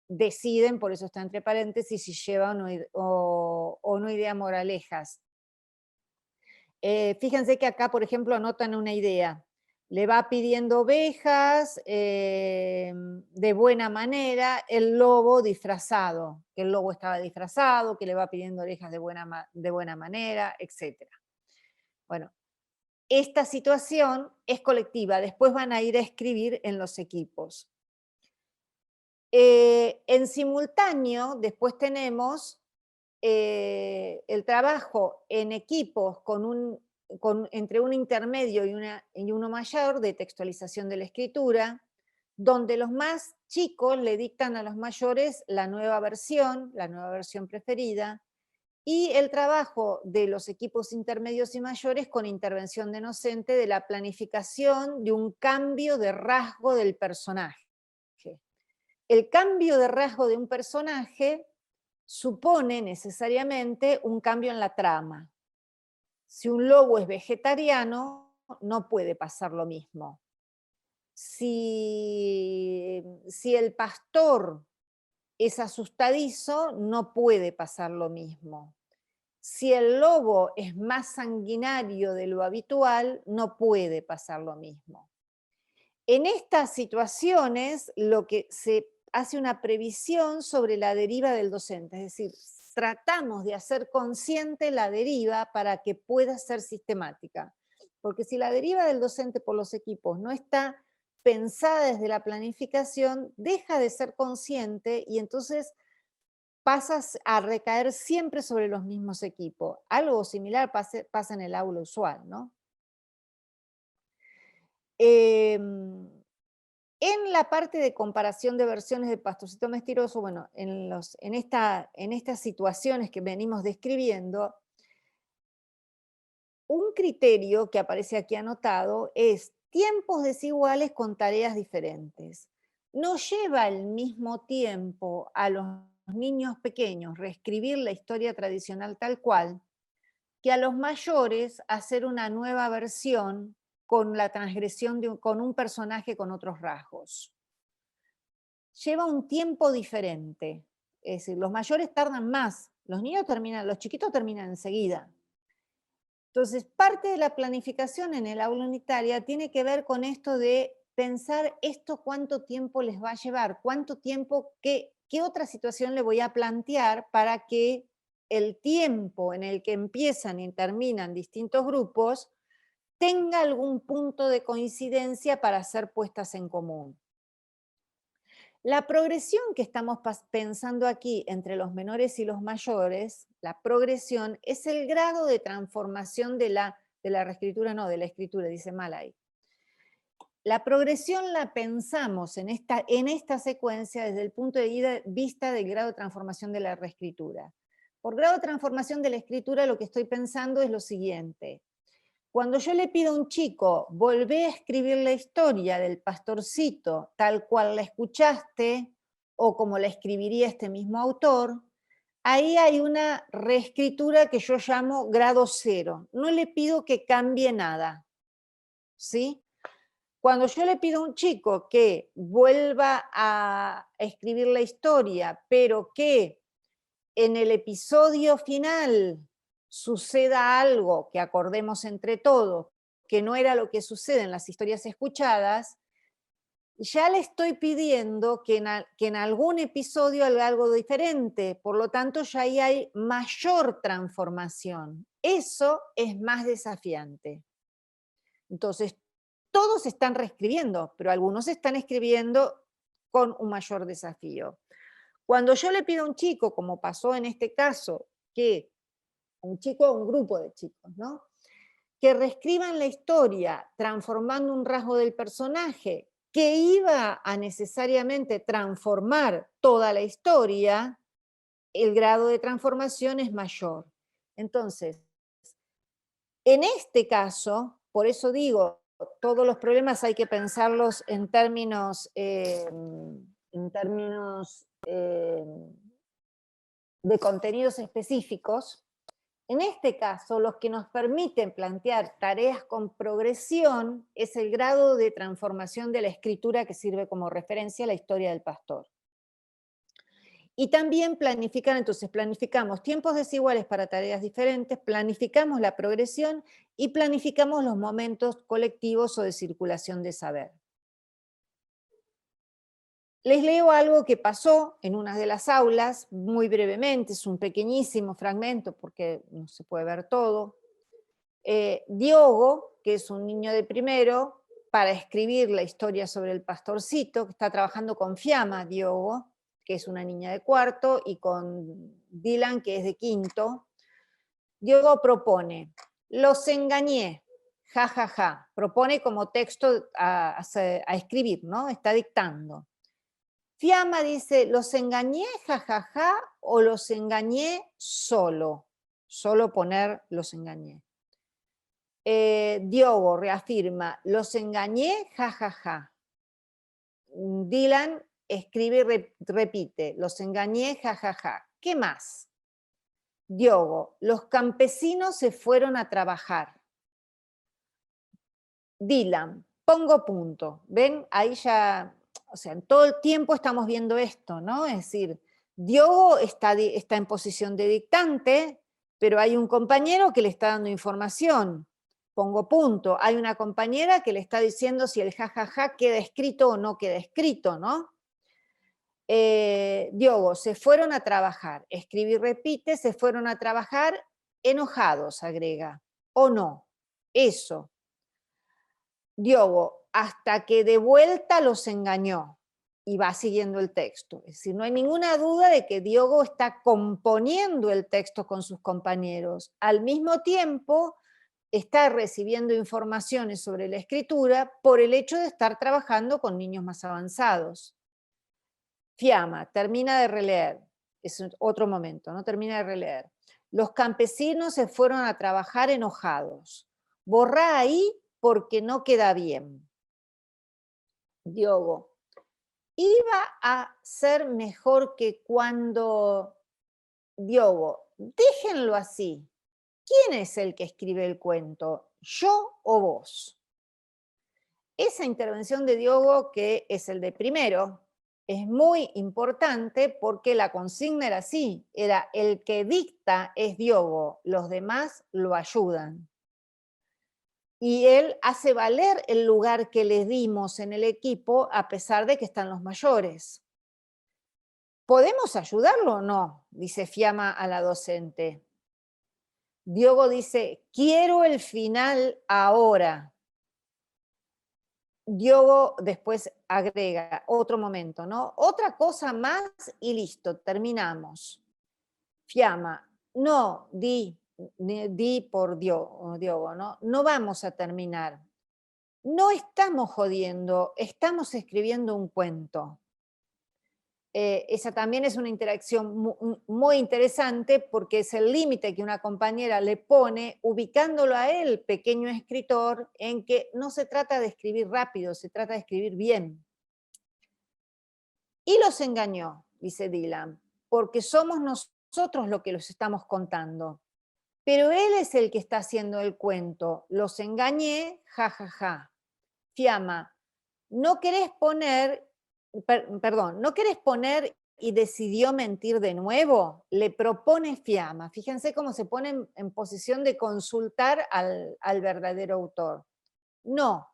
Deciden, por eso está entre paréntesis, si lleva o no idea moralejas. Fíjense que acá, por ejemplo, anotan una idea. Le va pidiendo ovejas de buena manera, el lobo disfrazado, que el lobo estaba disfrazado, que le va pidiendo ovejas de buena manera, etc. Bueno, esta situación es colectiva, después van a ir a escribir en los equipos. En simultáneo, después tenemos el trabajo en equipos entre un intermedio y uno mayor de textualización de la escritura, donde los más chicos le dictan a los mayores la nueva versión preferida, y el trabajo de los equipos intermedios y mayores con intervención de docente de la planificación de un cambio de rasgo del personaje. El cambio de rasgo de un personaje supone necesariamente un cambio en la trama. Si un lobo es vegetariano, no puede pasar lo mismo. Si el pastor es asustadizo, no puede pasar lo mismo. Si el lobo es más sanguinario de lo habitual, no puede pasar lo mismo. En estas situaciones, lo que se hace una previsión sobre la deriva del docente, es decir, tratamos de hacer consciente la deriva para que pueda ser sistemática. Porque si la deriva del docente por los equipos no está pensada desde la planificación, deja de ser consciente y entonces pasas a recaer siempre sobre los mismos equipos. Algo similar pasa en el aula usual, ¿no? En la parte de comparación de versiones de Pastorcito Mentiroso, bueno, en estas situaciones que venimos describiendo, un criterio que aparece aquí anotado es tiempos desiguales con tareas diferentes. No lleva el mismo tiempo a los niños pequeños reescribir la historia tradicional tal cual, que a los mayores hacer una nueva versión con la transgresión con un personaje con otros rasgos. Lleva un tiempo diferente, es decir, los mayores tardan más, los chiquitos terminan enseguida. Entonces, parte de la planificación en el aula unitaria tiene que ver con esto de pensar esto cuánto tiempo les va a llevar, cuánto tiempo, qué otra situación le voy a plantear para que el tiempo en el que empiezan y terminan distintos grupos tenga algún punto de coincidencia para ser puestas en común. La progresión que estamos pensando aquí entre los menores y los mayores, la progresión es el grado de transformación de la reescritura, no, de la escritura, dice mal ahí. La progresión la pensamos en esta secuencia desde el punto de vista del grado de transformación de la reescritura. Por grado de transformación de la escritura lo que estoy pensando es lo siguiente. Cuando yo le pido a un chico, volvé a escribir la historia del pastorcito tal cual la escuchaste, o como la escribiría este mismo autor, ahí hay una reescritura que yo llamo grado 0. No le pido que cambie nada, ¿sí? Cuando yo le pido a un chico que vuelva a escribir la historia, pero que en el episodio final suceda algo que acordemos entre todos, que no era lo que sucede en las historias escuchadas, ya le estoy pidiendo que en algún episodio haga algo diferente, por lo tanto ya ahí hay mayor transformación. Eso es más desafiante. Entonces, todos están reescribiendo, pero algunos están escribiendo con un mayor desafío. Cuando yo le pido a un chico, como pasó en este caso, que un grupo de chicos, ¿no?, que reescriban la historia transformando un rasgo del personaje que iba a necesariamente transformar toda la historia, el grado de transformación es mayor. Entonces, en este caso, por eso digo, todos los problemas hay que pensarlos en términos de contenidos específicos. En este caso, los que nos permiten plantear tareas con progresión es el grado de transformación de la escritura que sirve como referencia a la historia del pastor. Y también planificamos tiempos desiguales para tareas diferentes, planificamos la progresión y planificamos los momentos colectivos o de circulación de saber. Les leo algo que pasó en una de las aulas, muy brevemente, es un pequeñísimo fragmento porque no se puede ver todo. Diogo, que es un niño de primero, para escribir la historia sobre el pastorcito, que está trabajando con Fiamma, Diogo, que es una niña de cuarto, y con Dylan, que es de quinto. Diogo propone, los engañé, ja, ja, ja. Propone como texto a escribir, ¿no? Está dictando. Fiamma dice, ¿los engañé, jajaja, ja, ja, o los engañé solo? Solo poner los engañé. Diogo reafirma, los engañé, jajaja. Ja, ja. Dylan escribe y repite, los engañé, jajaja. Ja, ja. ¿Qué más? Diogo, los campesinos se fueron a trabajar. Dylan, pongo punto. ¿Ven? Ahí ya... O sea, en todo el tiempo estamos viendo esto, ¿no? Es decir, Diogo está en posición de dictante, pero hay un compañero que le está dando información. Pongo punto. Hay una compañera que le está diciendo si el jajaja queda escrito o no queda escrito, ¿no? Diogo, se fueron a trabajar. Escribe y repite, se fueron a trabajar enojados, agrega. ¿O no? Eso. Diogo, hasta que de vuelta los engañó, y va siguiendo el texto. Es decir, no hay ninguna duda de que Diogo está componiendo el texto con sus compañeros. Al mismo tiempo, está recibiendo informaciones sobre la escritura por el hecho de estar trabajando con niños más avanzados. Fiamma, termina de releer, es otro momento, no termina de releer. Los campesinos se fueron a trabajar enojados. Borrá ahí porque no queda bien. Diogo, iba a ser mejor que cuando... Diogo, déjenlo así. ¿Quién es el que escribe el cuento? ¿Yo o vos? Esa intervención de Diogo, que es el de primero, es muy importante porque la consigna era así, era el que dicta es Diogo, los demás lo ayudan. Y él hace valer el lugar que le dimos en el equipo a pesar de que están los mayores. ¿Podemos ayudarlo o no?, dice Fiamma a la docente. Diogo dice, quiero el final ahora. Diogo después agrega, otro momento, ¿no? Otra cosa más y listo, terminamos. Fiamma, no, di por Diogo, ¿no? No vamos a terminar. No estamos jodiendo, estamos escribiendo un cuento. Esa también es una interacción muy interesante porque es el límite que una compañera le pone ubicándolo a él, pequeño escritor, en que no se trata de escribir rápido, se trata de escribir bien. Y los engañó, dice Dylan, porque somos nosotros los que los estamos contando. Pero él es el que está haciendo el cuento. Los engañé, ja, ja, ja. Fiamma, no querés poner y decidió mentir de nuevo, le propone Fiamma. Fíjense cómo se pone en posición de consultar al verdadero autor. No,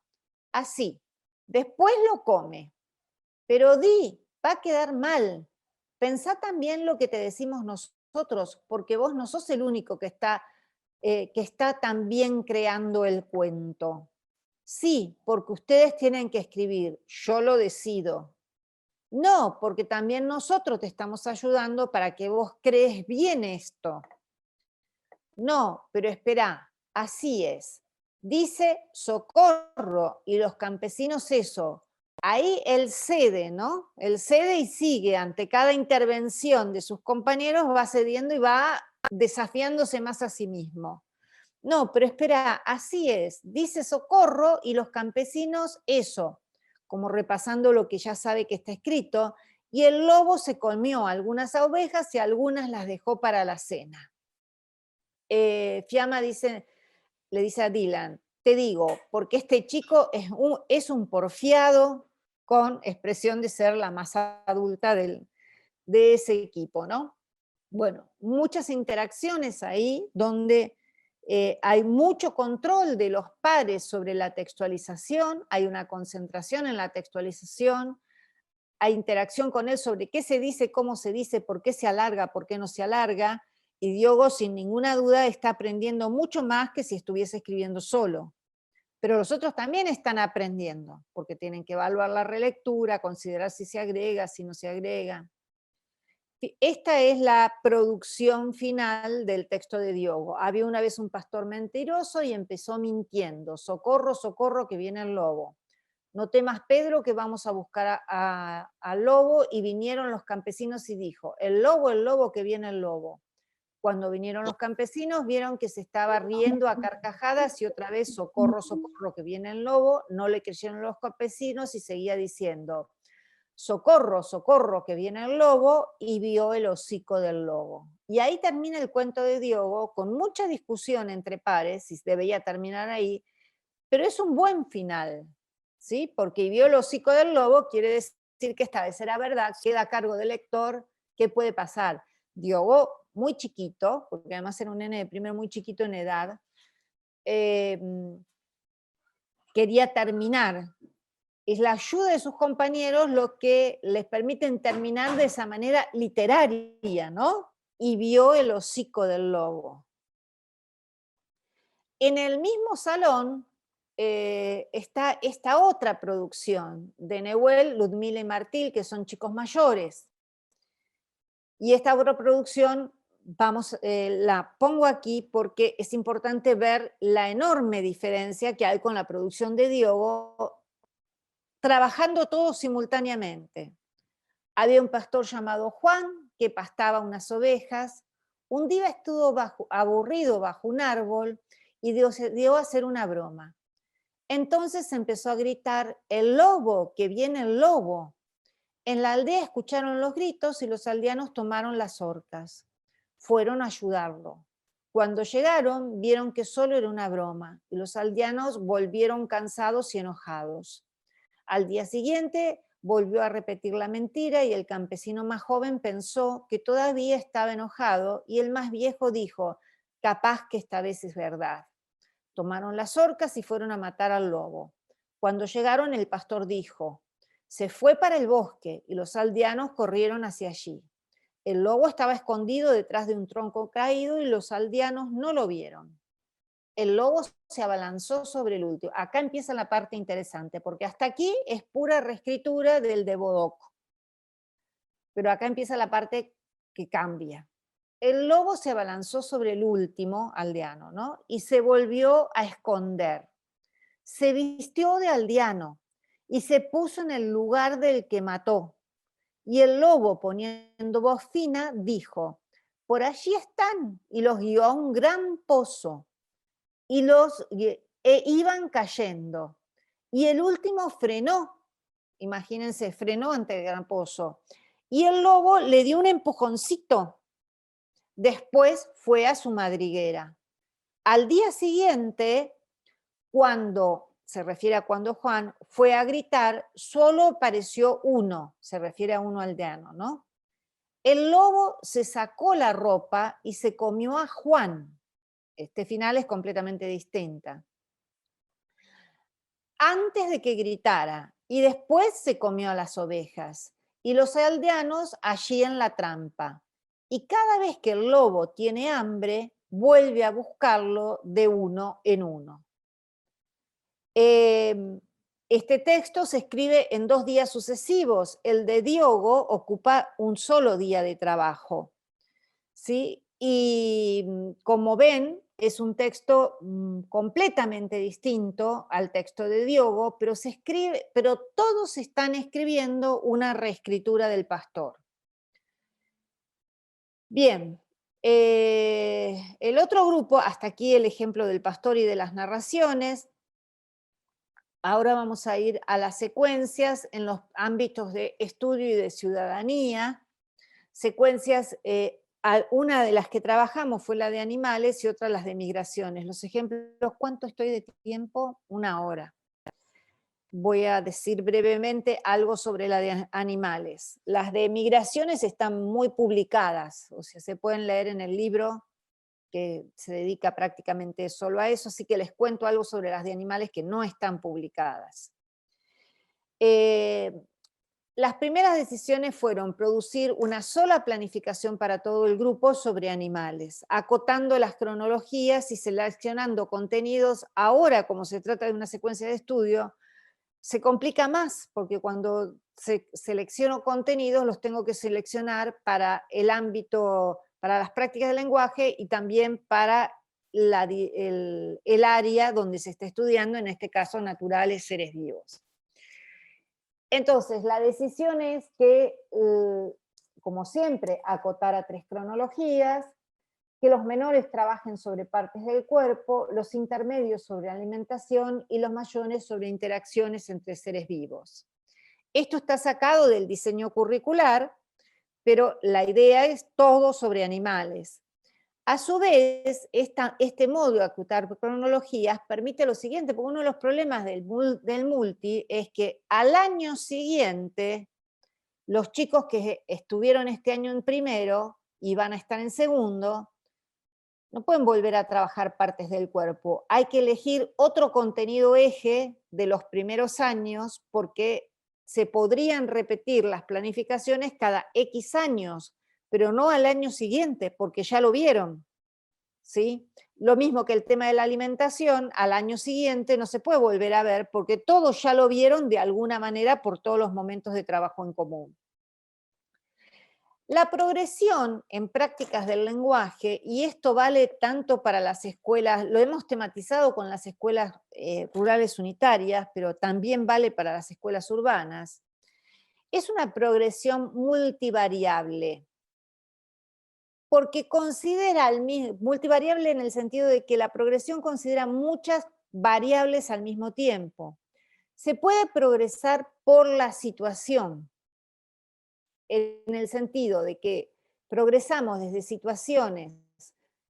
así, después lo come, pero di, va a quedar mal. Pensá también lo que te decimos nosotros, porque vos no sos el único que está también creando el cuento. Sí, porque ustedes tienen que escribir, yo lo decido. No, porque también nosotros te estamos ayudando para que vos crees bien esto. No, pero espera, así es. Dice socorro y los campesinos eso. Ahí él cede, ¿no? Él cede y sigue ante cada intervención de sus compañeros, va cediendo y va desafiándose más a sí mismo. No, pero espera, así es. Dice socorro y los campesinos eso, como repasando lo que ya sabe que está escrito, y el lobo se comió algunas ovejas y algunas las dejó para la cena. Fiamma le dice a Dylan, te digo, porque este chico es un porfiado con expresión de ser la más adulta de ese equipo, ¿no? Bueno, muchas interacciones ahí donde hay mucho control de los pares sobre la textualización, hay una concentración en la textualización, hay interacción con él sobre qué se dice, cómo se dice, por qué se alarga, por qué no se alarga, y Diogo sin ninguna duda está aprendiendo mucho más que si estuviese escribiendo solo. Pero los otros también están aprendiendo, porque tienen que evaluar la relectura, considerar si se agrega, si no se agrega. Esta es la producción final del texto de Diogo. Había una vez un pastor mentiroso y empezó mintiendo. Socorro, socorro, que viene el lobo. No temas, Pedro, que vamos a buscar al lobo. Y vinieron los campesinos y dijo, el lobo, que viene el lobo. Cuando vinieron los campesinos vieron que se estaba riendo a carcajadas y otra vez, socorro, socorro, que viene el lobo. No le creyeron los campesinos y seguía diciendo, socorro, socorro, que viene el lobo, y vio el hocico del lobo. Y ahí termina el cuento de Diogo, con mucha discusión entre pares, si debía terminar ahí, pero es un buen final, ¿sí? Porque vio el hocico del lobo, quiere decir que esta vez era verdad, queda a cargo del lector, ¿qué puede pasar? Diogo, muy chiquito, porque además era un nene de primero muy chiquito en edad, quería terminar. Es la ayuda de sus compañeros lo que les permiten terminar de esa manera literaria, ¿no? Y vio el hocico del lobo. En el mismo salón está esta otra producción de Neuel, Ludmila y Martil, que son chicos mayores. Y esta otra producción la pongo aquí porque es importante ver la enorme diferencia que hay con la producción de Diogo, trabajando todos simultáneamente. Había un pastor llamado Juan que pastaba unas ovejas. Un día estuvo aburrido bajo un árbol y dio a hacer una broma. Entonces empezó a gritar: ¡el lobo, que viene el lobo! En la aldea escucharon los gritos y los aldeanos tomaron las horcas. Fueron a ayudarlo. Cuando llegaron, vieron que solo era una broma y los aldeanos volvieron cansados y enojados. Al día siguiente volvió a repetir la mentira y el campesino más joven pensó que todavía estaba enojado y el más viejo dijo: capaz que esta vez es verdad. Tomaron las horcas y fueron a matar al lobo. Cuando llegaron, el pastor dijo: se fue para el bosque y los aldeanos corrieron hacia allí. El lobo estaba escondido detrás de un tronco caído y los aldeanos no lo vieron. El lobo se abalanzó sobre el último. Acá empieza la parte interesante, porque hasta aquí es pura reescritura del de Bodoc. Pero acá empieza la parte que cambia. El lobo se abalanzó sobre el último aldeano, ¿no? Y se volvió a esconder. Se vistió de aldeano y se puso en el lugar del que mató. Y el lobo, poniendo voz fina, dijo: por allí están, y los guió a un gran pozo. Iban cayendo. Y el último frenó. Imagínense, frenó ante el gran pozo. Y el lobo le dio un empujoncito. Después fue a su madriguera. Al día siguiente, se refiere a cuando Juan fue a gritar, solo apareció uno, se refiere a uno aldeano, ¿no? El lobo se sacó la ropa y se comió a Juan. Este final es completamente distinta. Antes de que gritara, y después se comió a las ovejas, y los aldeanos allí en la trampa. Y cada vez que el lobo tiene hambre, vuelve a buscarlo de uno en uno. Este texto se escribe en 2 días sucesivos. El de Diogo ocupa un solo día de trabajo, ¿sí? Y como ven, es un texto completamente distinto al texto de Diogo, pero todos están escribiendo una reescritura del pastor. Bien, el otro grupo, hasta aquí el ejemplo del pastor y de las narraciones. Ahora vamos a ir a las secuencias en los ámbitos de estudio y de ciudadanía. Secuencias, una de las que trabajamos fue la de animales y otra las de migraciones. Los ejemplos, ¿cuánto estoy de tiempo? 1 hora. Voy a decir brevemente algo sobre la de animales. Las de migraciones están muy publicadas, o sea, se pueden leer en el libro que se dedica prácticamente solo a eso, así que les cuento algo sobre las de animales que no están publicadas. Las primeras decisiones fueron producir una sola planificación para todo el grupo sobre animales, acotando las cronologías y seleccionando contenidos. Ahora, como se trata de una secuencia de estudio, se complica más, porque cuando selecciono contenidos los tengo que seleccionar para el ámbito, para las prácticas del lenguaje y también para el área donde se está estudiando, en este caso naturales, seres vivos. Entonces, la decisión es que, como siempre, acotar a 3 cronologías, que los menores trabajen sobre partes del cuerpo, los intermedios sobre alimentación y los mayores sobre interacciones entre seres vivos. Esto está sacado del diseño curricular, pero la idea es todo sobre animales. A su vez, este modo de acotar cronologías permite lo siguiente, porque uno de los problemas del multi es que al año siguiente, los chicos que estuvieron este año en primero y van a estar en segundo, no pueden volver a trabajar partes del cuerpo. Hay que elegir otro contenido eje de los primeros años porque se podrían repetir las planificaciones cada X años, pero no al año siguiente, porque ya lo vieron, ¿sí? Lo mismo que el tema de la alimentación, al año siguiente no se puede volver a ver porque todos ya lo vieron de alguna manera por todos los momentos de trabajo en común. La progresión en prácticas del lenguaje, y esto vale tanto para las escuelas, lo hemos tematizado con las escuelas rurales unitarias, pero también vale para las escuelas urbanas, es una progresión multivariable, porque considera multivariable en el sentido de que la progresión considera muchas variables al mismo tiempo. Se puede progresar por la situación, en el sentido de que progresamos desde situaciones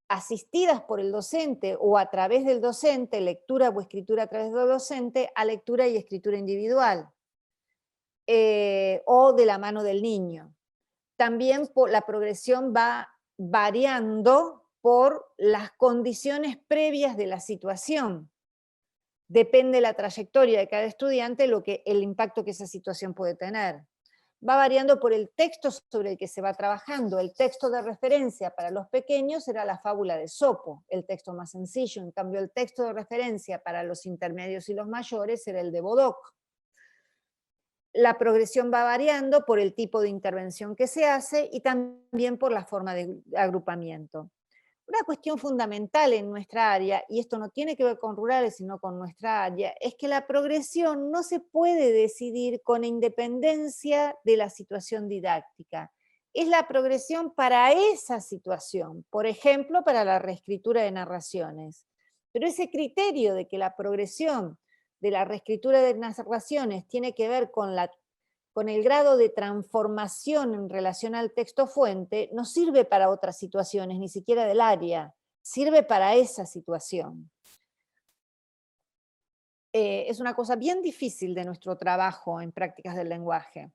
asistidas por el docente o a través del docente, lectura o escritura a través del docente, a lectura y escritura individual, o de la mano del niño. También la progresión va variando por las condiciones previas de la situación. Depende de la trayectoria de cada estudiante el impacto que esa situación puede tener. Va variando por el texto sobre el que se va trabajando. El texto de referencia para los pequeños era la fábula de Esopo, el texto más sencillo. En cambio, el texto de referencia para los intermedios y los mayores era el de Bodoc. La progresión va variando por el tipo de intervención que se hace y también por la forma de agrupamiento. Una cuestión fundamental en nuestra área, y esto no tiene que ver con rurales, sino con nuestra área, es que la progresión no se puede decidir con independencia de la situación didáctica. Es la progresión para esa situación, por ejemplo, para la reescritura de narraciones. Pero ese criterio de que la progresión de la reescritura de narraciones tiene que ver con el grado de transformación en relación al texto fuente, no sirve para otras situaciones, ni siquiera del área, sirve para esa situación. Es una cosa bien difícil de nuestro trabajo en prácticas del lenguaje.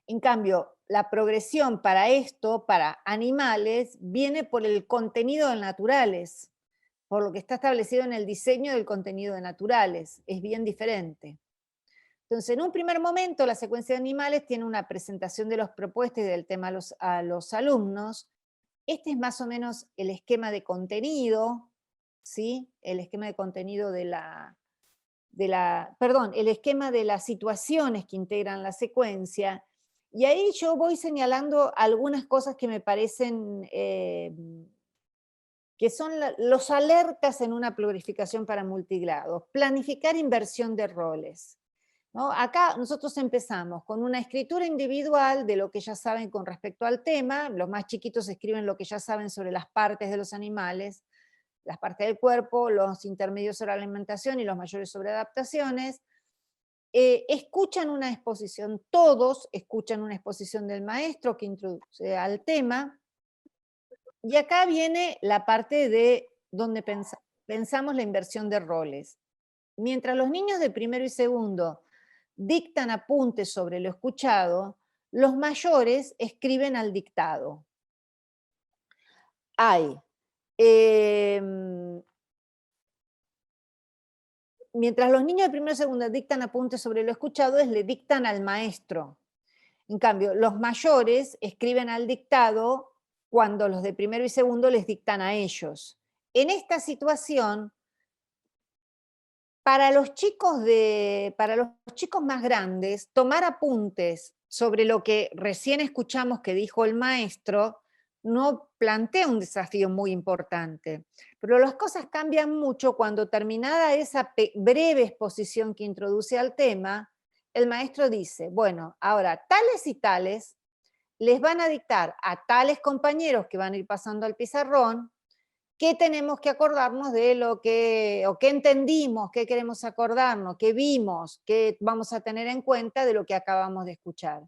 En cambio, la progresión para esto, para animales, viene por el contenido de naturales, por lo que está establecido en el diseño del contenido de naturales, es bien diferente. Entonces, en un primer momento, la secuencia de animales tiene una presentación de los propuestas y del tema a los alumnos. Este es más o menos el esquema de contenido, ¿sí? El esquema de contenido el esquema de las situaciones que integran la secuencia. Y ahí yo voy señalando algunas cosas que me parecen que son los alertas en una plurificación para multigrados. Planificar inversión de roles. ¿No? Acá nosotros empezamos con una escritura individual de lo que ya saben con respecto al tema. Los más chiquitos escriben lo que ya saben sobre las partes de los animales, las partes del cuerpo, los intermedios sobre alimentación y los mayores sobre adaptaciones. Escuchan una exposición, todos escuchan una exposición del maestro que introduce al tema. Y acá viene la parte de donde pensamos la inversión de roles. Mientras los niños de primero y segundo dictan apuntes sobre lo escuchado, los mayores escriben al dictado. Mientras los niños de primero y segundo dictan apuntes sobre lo escuchado, le dictan al maestro. En cambio, los mayores escriben al dictado cuando los de primero y segundo les dictan a ellos. En esta situación, para los chicos más grandes, tomar apuntes sobre lo que recién escuchamos que dijo el maestro no plantea un desafío muy importante. Pero las cosas cambian mucho cuando, terminada esa breve exposición que introduce al tema, el maestro dice, bueno, ahora tales y tales les van a dictar a tales compañeros que van a ir pasando al pizarrón qué tenemos que acordarnos de o qué entendimos, qué queremos acordarnos, qué vimos, qué vamos a tener en cuenta de lo que acabamos de escuchar.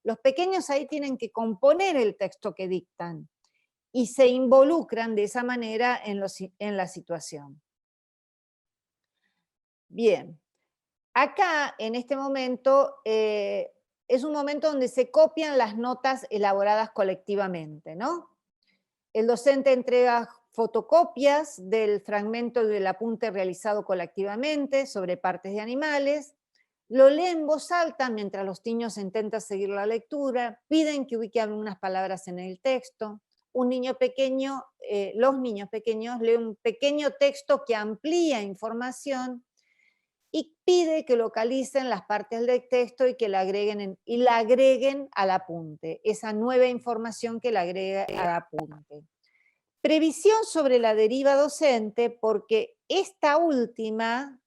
Los pequeños ahí tienen que componer el texto que dictan y se involucran de esa manera en la situación. Bien, acá en este momento es un momento donde se copian las notas elaboradas colectivamente, ¿no? El docente entrega fotocopias del fragmento del apunte realizado colectivamente sobre partes de animales, lo lee en voz alta mientras los niños intentan seguir la lectura, piden que ubiquen unas palabras en el texto. Los niños pequeños leen un pequeño texto que amplía información y pide que localicen las partes del texto y que la agreguen al apunte, esa nueva información que le agrega al apunte. Previsión sobre la deriva docente, porque esta última,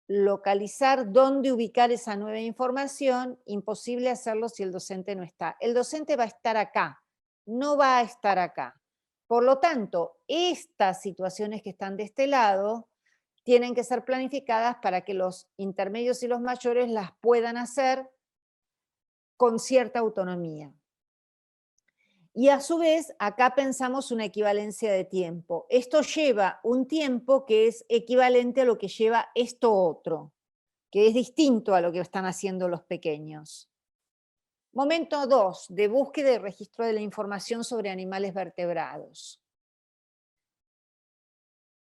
localizar dónde ubicar esa nueva información, imposible hacerlo si el docente no está. El docente va a estar acá, no va a estar acá. Por lo tanto, estas situaciones que están de este lado tienen que ser planificadas para que los intermedios y los mayores las puedan hacer con cierta autonomía. Y a su vez, acá pensamos una equivalencia de tiempo. Esto lleva un tiempo que es equivalente a lo que lleva esto otro, que es distinto a lo que están haciendo los pequeños. Momento 2, de búsqueda y registro de la información sobre animales vertebrados.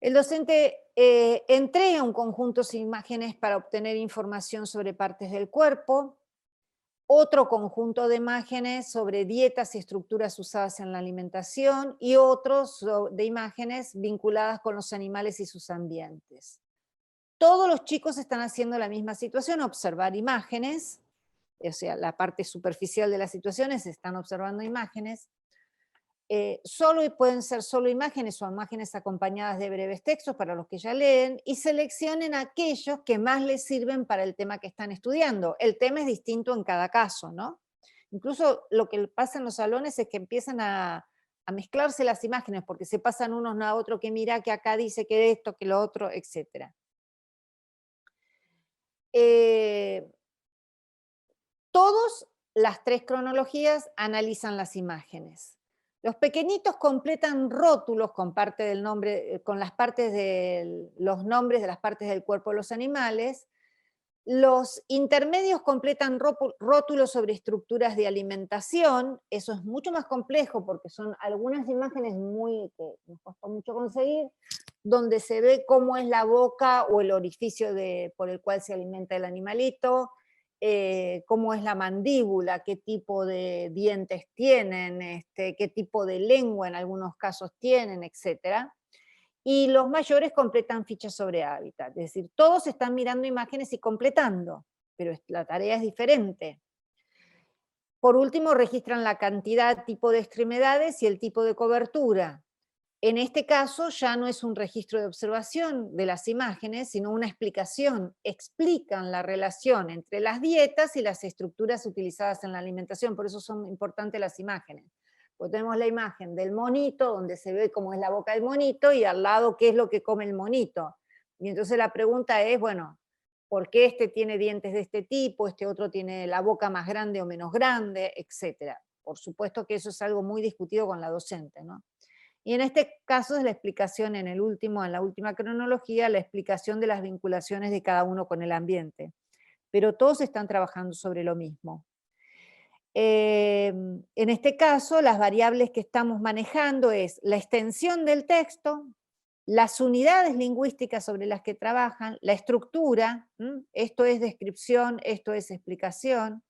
El docente entrega un conjunto de imágenes para obtener información sobre partes del cuerpo, otro conjunto de imágenes sobre dietas y estructuras usadas en la alimentación y otros de imágenes vinculadas con los animales y sus ambientes. Todos los chicos están haciendo la misma situación, observar imágenes, o sea, la parte superficial de las situaciones, están observando imágenes. Pueden ser solo imágenes o imágenes acompañadas de breves textos para los que ya leen, y seleccionen aquellos que más les sirven para el tema que están estudiando. El tema es distinto en cada caso, ¿no? Incluso lo que pasa en los salones es que empiezan a mezclarse las imágenes, porque se pasan unos a otros, que mira, que acá dice que esto, que lo otro, etc. Todas las tres cronologías analizan las imágenes. Los pequeñitos completan rótulos con parte del nombre, con las partes los nombres de las partes del cuerpo de los animales. Los intermedios completan rótulos sobre estructuras de alimentación. Eso es mucho más complejo porque son algunas imágenes que nos costó mucho conseguir, donde se ve cómo es la boca o el orificio por el cual se alimenta el animalito, cómo es la mandíbula, qué tipo de dientes tienen, qué tipo de lengua en algunos casos tienen, etc. Y los mayores completan fichas sobre hábitat, es decir, todos están mirando imágenes y completando, pero la tarea es diferente. Por último, registran la cantidad, tipo de extremidades y el tipo de cobertura. En este caso ya no es un registro de observación de las imágenes, sino una explicación. Explican la relación entre las dietas y las estructuras utilizadas en la alimentación, por eso son importantes las imágenes. Pues tenemos la imagen del monito, donde se ve cómo es la boca del monito, y al lado qué es lo que come el monito. Y entonces la pregunta es, bueno, ¿por qué este tiene dientes de este tipo, este otro tiene la boca más grande o menos grande, etcétera? Por supuesto que eso es algo muy discutido con la docente, ¿no? Y en este caso es la explicación en la última cronología, la explicación de las vinculaciones de cada uno con el ambiente. Pero todos están trabajando sobre lo mismo. En este caso, las variables que estamos manejando es la extensión del texto, las unidades lingüísticas sobre las que trabajan, la estructura, esto es descripción, esto es explicación,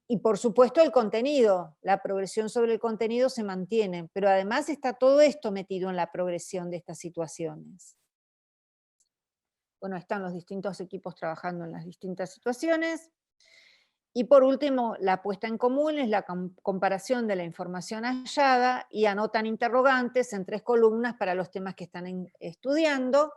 y por supuesto el contenido, la progresión sobre el contenido se mantiene, pero además está todo esto metido en la progresión de estas situaciones. Bueno, están los distintos equipos trabajando en las distintas situaciones. Y por último, la puesta en común es la comparación de la información hallada, y anotan interrogantes en 3 columnas para los temas que están estudiando.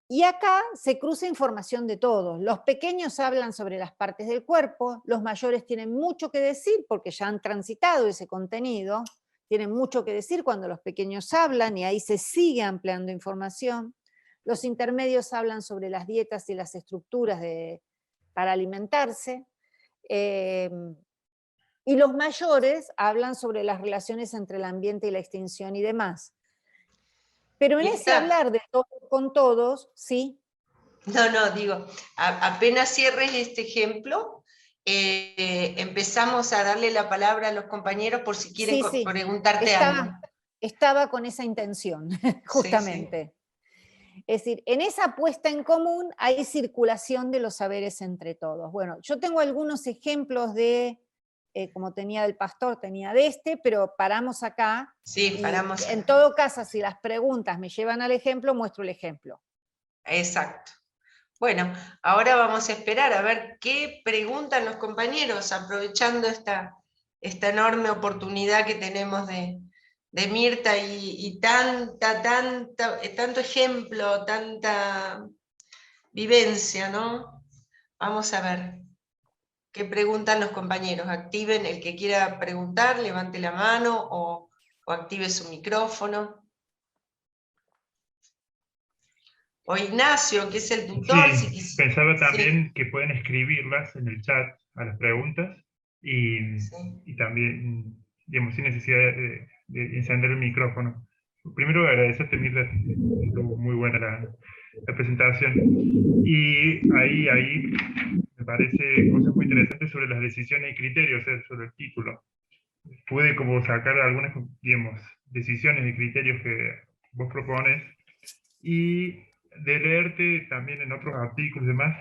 Y acá se cruza información de todos. Los pequeños hablan sobre las partes del cuerpo, los mayores tienen mucho que decir porque ya han transitado ese contenido, tienen mucho que decir cuando los pequeños hablan y ahí se sigue ampliando información. Los intermedios hablan sobre las dietas y las estructuras para alimentarse. Y los mayores hablan sobre las relaciones entre el ambiente y la extinción y demás. Pero en ese hablar de todos con todos, ¿sí? No, digo, apenas cierres este ejemplo, empezamos a darle la palabra a los compañeros por si quieren preguntarte algo. Estaba con esa intención, justamente. Sí. Es decir, en esa puesta en común hay circulación de los saberes entre todos. Bueno, yo tengo algunos ejemplos de, como tenía del pastor, tenía de pero paramos acá. Sí, paramos acá. En todo caso, si las preguntas me llevan al ejemplo, muestro el ejemplo. Exacto. Bueno, ahora vamos a esperar a ver qué preguntan los compañeros, aprovechando esta enorme oportunidad que tenemos de Mirta y tanto ejemplo, tanta vivencia, ¿no? Vamos a ver qué preguntan los compañeros. Activen, el que quiera preguntar, levante la mano o active su micrófono. O Ignacio, que es el tutor. Sí, pensaba también que pueden escribirlas en el chat a las preguntas y también, digamos, sin necesidad de encender el micrófono. Primero agradecerte, Mirta, estuvo muy buena la presentación. Y ahí me parece cosas muy interesantes sobre las decisiones y criterios, sobre el título. Pude como sacar algunas, digamos, decisiones y criterios que vos propones, y de leerte también en otros artículos y demás,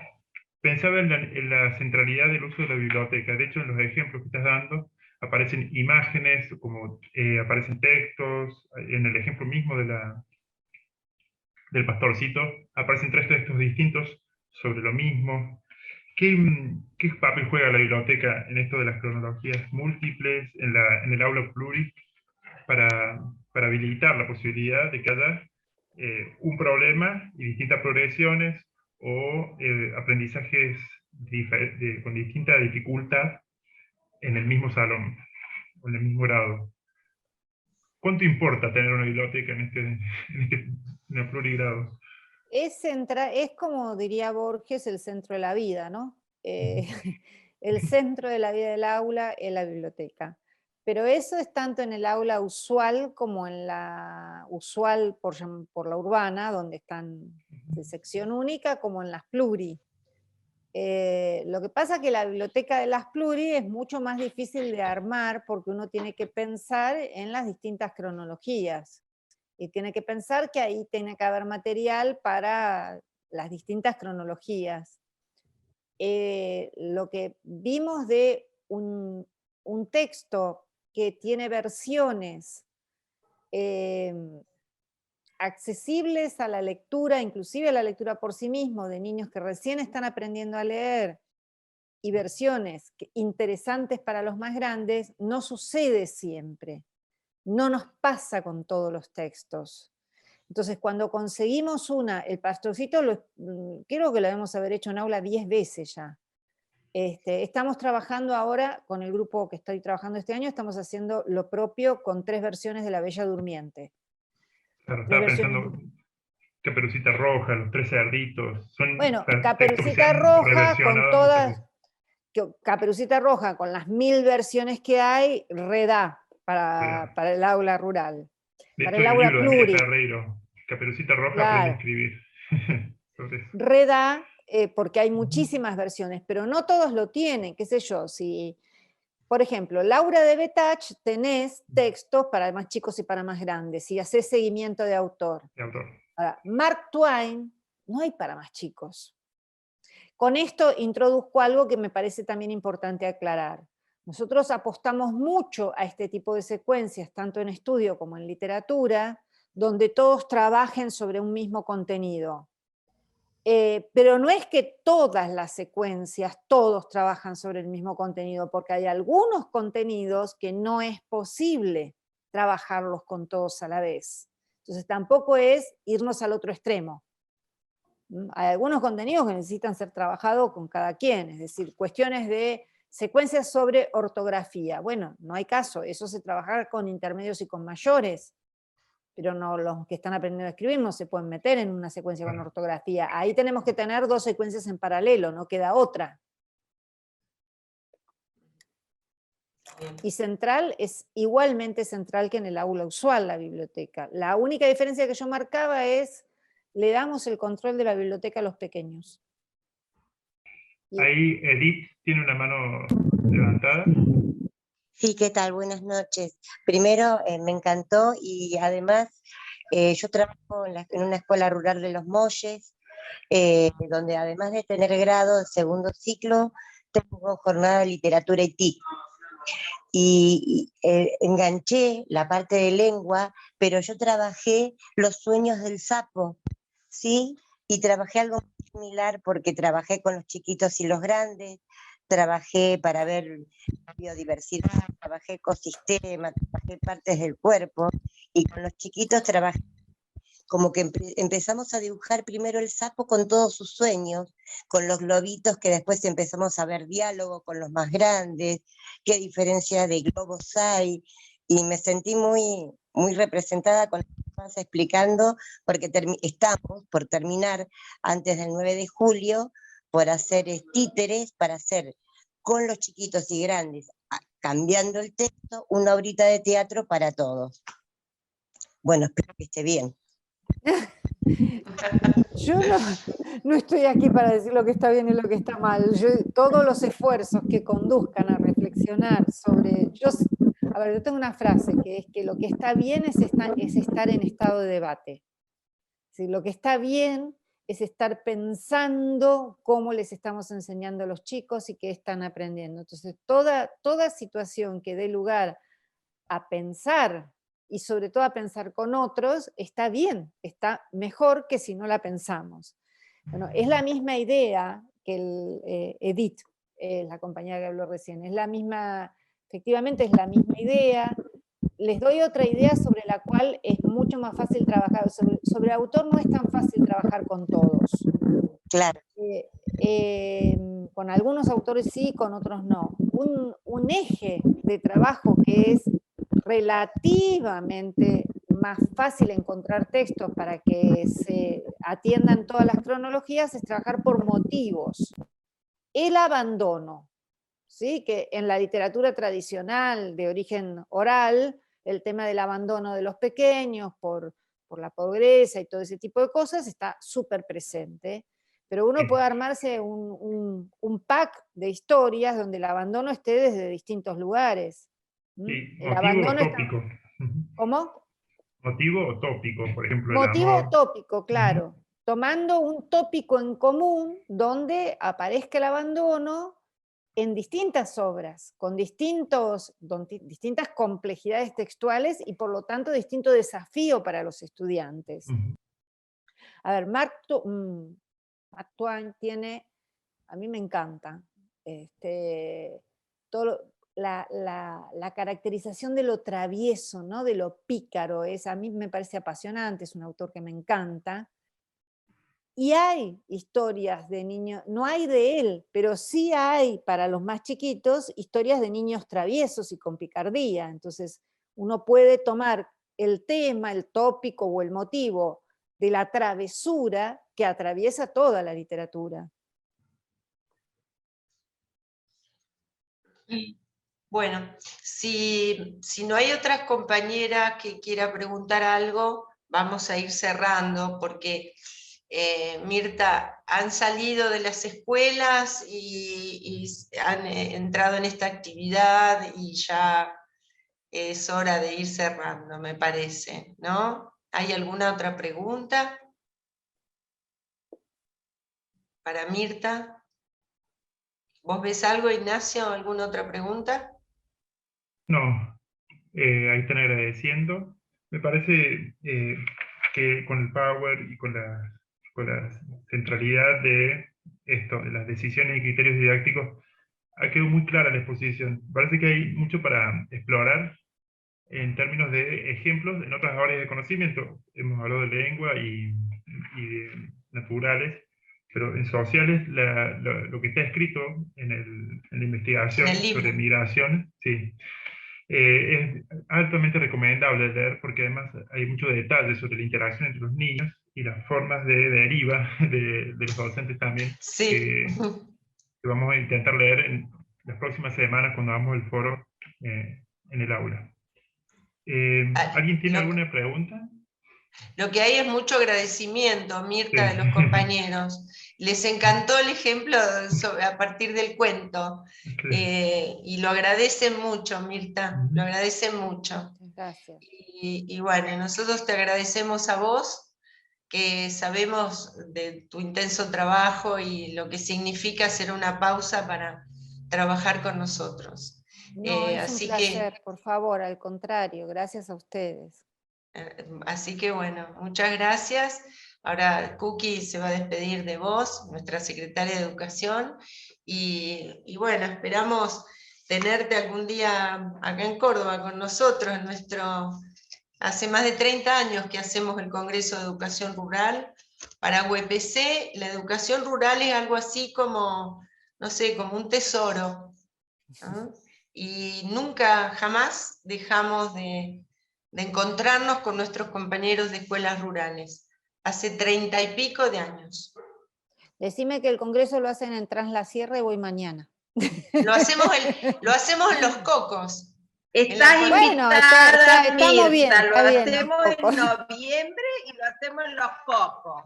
pensaba en la centralidad del uso de la biblioteca. De hecho, en los ejemplos que estás dando, aparecen imágenes, como aparecen textos. En el ejemplo mismo del pastorcito, aparecen 3 textos distintos sobre lo mismo. ¿Qué papel juega la biblioteca en esto de las cronologías múltiples, en el aula pluri, para habilitar la posibilidad de que haya un problema y distintas progresiones o aprendizajes con distinta dificultad en el mismo salón o en el mismo grado? ¿Cuánto importa tener una biblioteca en el plurigrado? Es como diría Borges, el centro de la vida, ¿no? El centro de la vida del aula es la biblioteca. Pero eso es tanto en el aula usual como en la usual por la urbana, donde están de sección única, como en las pluri. Lo que pasa es que la biblioteca de las pluri es mucho más difícil de armar porque uno tiene que pensar en las distintas cronologías. Y tiene que pensar que ahí tiene que haber material para las distintas cronologías. Lo que vimos de un texto que tiene versiones accesibles a la lectura, inclusive a la lectura por sí mismo, de niños que recién están aprendiendo a leer, y versiones interesantes para los más grandes, no sucede siempre. No nos pasa con todos los textos. Entonces, cuando conseguimos el pastorcito, creo que lo debemos haber hecho en aula 10 veces ya. Estamos trabajando ahora, con el grupo que estoy trabajando este año, estamos haciendo lo propio con 3 versiones de La Bella Durmiente. Claro, estaba pensando Caperucita Roja, Los 3 Cerditos. Bueno, Caperucita Roja con todas... Caperucita Roja con las 1000 versiones que hay, reda para el aula rural. De para hecho, el aula libro pluri. de Ferreiro, Caperucita Roja, Claro. aprende a escribir. Reda, porque hay muchísimas versiones, pero no todos lo tienen, qué sé yo. Si, por ejemplo, Laura de Betach, tenés textos para más chicos y para más grandes, y hacés seguimiento de autor. Ahora, Mark Twain, no hay para más chicos. Con esto introduzco algo que me parece también importante aclarar. Nosotros apostamos mucho a este tipo de secuencias, tanto en estudio como en literatura, donde todos trabajen sobre un mismo contenido. Pero no es que todas las secuencias, todos trabajan sobre el mismo contenido, porque hay algunos contenidos que no es posible trabajarlos con todos a la vez. Entonces tampoco es irnos al otro extremo. Hay algunos contenidos que necesitan ser trabajados con cada quien, es decir, cuestiones de secuencias sobre ortografía. Bueno, no hay caso, eso se trabaja con intermedios y con mayores, pero no, los que están aprendiendo a escribir no se pueden meter en una secuencia con ortografía. Ahí tenemos que tener 2 secuencias en paralelo, no queda otra. Y central es igualmente central que en el aula usual la biblioteca. La única diferencia que yo marcaba es, le damos el control de la biblioteca a los pequeños. Ahí Edith tiene una mano levantada. Sí, ¿qué tal? Buenas noches. Primero, me encantó y además yo trabajo en una escuela rural de Los Molles, donde además de tener grado de segundo ciclo, tengo jornada de literatura y TIC. Y enganché la parte de lengua, pero yo trabajé Los sueños del sapo, ¿sí? y trabajé algo muy similar porque trabajé con los chiquitos y los grandes, trabajé para ver biodiversidad, trabajé ecosistema, trabajé partes del cuerpo, y con los chiquitos trabajé como que empezamos a dibujar primero el sapo con todos sus sueños, con los globitos, que después empezamos a ver diálogo con los más grandes, qué diferencia de globos hay, y me sentí muy, muy representada con lo que estabas explicando, porque estamos por terminar antes del 9 de julio, por hacer títeres, para hacer con los chiquitos y grandes, cambiando el texto, una obrita de teatro para todos. Bueno, espero que esté bien. Yo no estoy aquí para decir lo que está bien y lo que está mal. Todos los esfuerzos que conduzcan a reflexionar sobre... A ver, yo tengo una frase que es que lo que está bien es estar en estado de debate. Si lo que está bien es estar pensando cómo les estamos enseñando a los chicos y qué están aprendiendo. Entonces, toda situación que dé lugar a pensar, y sobre todo a pensar con otros, está bien, está mejor que si no la pensamos. Bueno, es la misma idea que Edith, la compañera que habló recién, es la misma, efectivamente es la misma idea. Les doy otra idea sobre la cual es mucho más fácil trabajar. Sobre autor no es tan fácil trabajar con todos. Claro. Con algunos autores sí, con otros no. Un eje de trabajo que es relativamente más fácil encontrar textos para que se atiendan todas las cronologías es trabajar por motivos. El abandono, ¿sí? Que en la literatura tradicional de origen oral, el tema del abandono de los pequeños por la pobreza y todo ese tipo de cosas está súper presente. Pero uno puede armarse un pack de historias donde el abandono esté desde distintos lugares. Sí, El motivo o abandono tópico. ¿Cómo? Motivo o tópico, por ejemplo, el Motivo amor. tópico, claro. Tomando un tópico en común donde aparezca el abandono en distintas obras, con distintas complejidades textuales y por lo tanto distinto desafío para los estudiantes. A ver, Mark Twain tiene, a mí me encanta, la caracterización de lo travieso, ¿no? De lo pícaro, a mí me parece apasionante, es un autor que me encanta. Y hay historias de niños, no hay de él, pero sí hay para los más chiquitos historias de niños traviesos y con picardía. Entonces uno puede tomar el tema, el tópico o el motivo de la travesura que atraviesa toda la literatura. Bueno, si no hay otra compañera que quiera preguntar algo, vamos a ir cerrando, porque Mirta, han salido de las escuelas y han entrado en esta actividad y ya es hora de ir cerrando, me parece, ¿no? ¿Hay alguna otra pregunta para Mirta? ¿Vos ves algo, Ignacio? ¿Alguna otra pregunta? No, ahí están agradeciendo. Me parece que con el power y con la centralidad de esto, de las decisiones y criterios didácticos, ha quedado muy clara la exposición. Parece que hay mucho para explorar en términos de ejemplos en otras áreas de conocimiento. Hemos hablado de lengua y de naturales, pero en sociales lo que está escrito en la investigación sobre migración, sí, es altamente recomendable leer, porque además hay mucho detalle sobre la interacción entre los niños y las formas de deriva de los docentes también, sí. que vamos a intentar leer en las próximas semanas cuando hagamos el foro en el aula. ¿Alguien tiene alguna pregunta? Lo que hay es mucho agradecimiento, Mirta, Sí. de los compañeros. Les encantó el ejemplo a partir del cuento. Y lo agradecen mucho, Mirta, lo agradecen mucho. Gracias. Y bueno, nosotros te agradecemos a vos, que sabemos de tu intenso trabajo y lo que significa hacer una pausa para trabajar con nosotros. No, es un así placer, por favor, al contrario, gracias a ustedes. Así que bueno, muchas gracias. Ahora Cookie se va a despedir de vos, nuestra secretaria de Educación, y bueno, esperamos tenerte algún día acá en Córdoba con nosotros. Hace más de 30 años que hacemos el Congreso de Educación Rural. Para UPC, la educación rural es algo así como, no sé, como un tesoro, ¿no? Y nunca, jamás dejamos de encontrarnos con nuestros compañeros de escuelas rurales. Hace 30 y pico de años. Decime que el congreso lo hacen en Traslasierra y voy mañana. Lo hacemos en Los Cocos. Estás Bueno, invitada, estamos bien, Mirta, lo está bien, hacemos Los en Cocos. noviembre y lo hacemos en Los Cocos.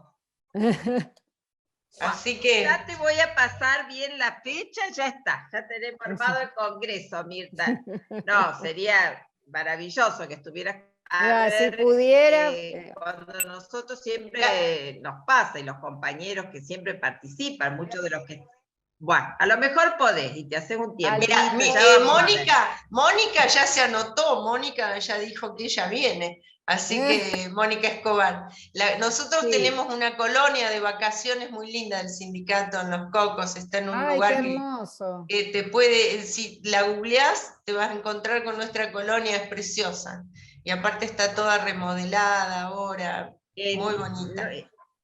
Así que... Ya te voy a pasar bien la fecha, ya está, ya tenemos armado el congreso, Mirta. No, sería maravilloso que estuvieras a Si ver, pudiera... cuando nosotros siempre nos pasa, y los compañeros que siempre participan, muchos de los que... Bueno, a lo mejor podés y te haces un tiempo. Mira, Mónica ya se anotó, Mónica ya dijo que ella viene, así que Mónica Escobar. Nosotros tenemos una colonia de vacaciones muy linda del sindicato en Los Cocos, está en un lugar que te puede, si la googleás, te vas a encontrar con nuestra colonia, es preciosa. Y aparte está toda remodelada ahora, muy bonita.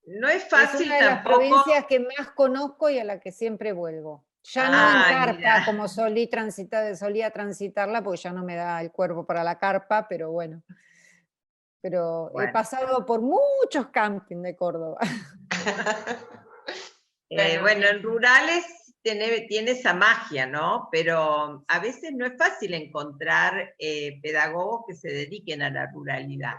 No es fácil es una de las provincias que más conozco y a la que siempre vuelvo. Ya no en carpa, como solía transitarla, porque ya no me da el cuerpo para la carpa, pero bueno. Pero he pasado por muchos campings de Córdoba. Bueno, en rurales tiene esa magia, ¿no? Pero a veces no es fácil encontrar pedagogos que se dediquen a la ruralidad.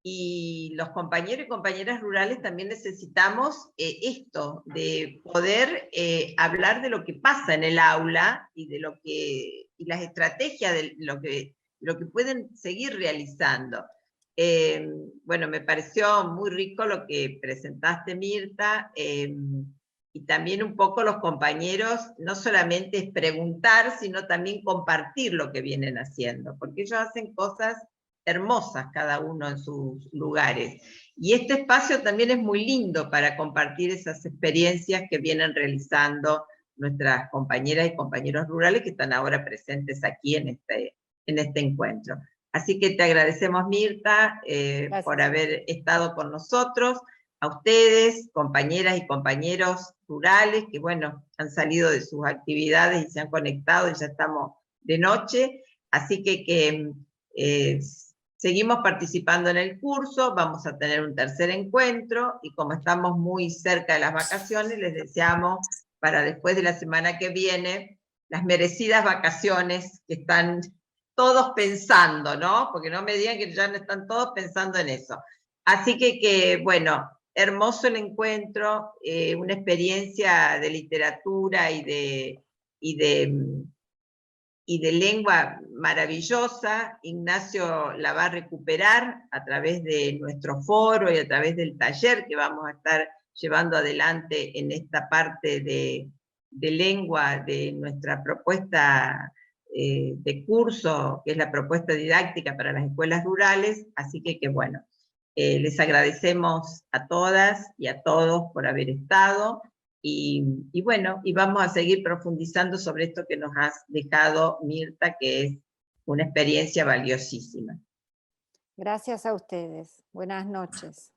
Y los compañeros y compañeras rurales también necesitamos esto, de poder hablar de lo que pasa en el aula y de y las estrategias de lo que pueden seguir realizando. Bueno, me pareció muy rico lo que presentaste, Mirta, y también un poco los compañeros, no solamente es preguntar, sino también compartir lo que vienen haciendo, porque ellos hacen cosas hermosas cada uno en sus lugares. Y este espacio también es muy lindo para compartir esas experiencias que vienen realizando nuestras compañeras y compañeros rurales que están ahora presentes aquí en este encuentro. Así que te agradecemos, Mirta, por haber estado con nosotros, a ustedes, compañeras y compañeros rurales, que bueno, han salido de sus actividades y se han conectado y ya estamos de noche, así que seguimos participando en el curso, vamos a tener un tercer encuentro, y como estamos muy cerca de las vacaciones, les deseamos para después de la semana que viene, las merecidas vacaciones que están todos pensando, ¿no? Porque no me digan que ya no están todos pensando en eso. Así que bueno, hermoso el encuentro, una experiencia de literatura y de lengua maravillosa. Ignacio la va a recuperar a través de nuestro foro y a través del taller que vamos a estar llevando adelante en esta parte de lengua de nuestra propuesta de curso, que es la propuesta didáctica para las escuelas rurales. Así que bueno, les agradecemos a todas y a todos por haber estado. Y bueno, y vamos a seguir profundizando sobre esto que nos has dejado, Mirta, que es una experiencia valiosísima. Gracias a ustedes. Buenas noches.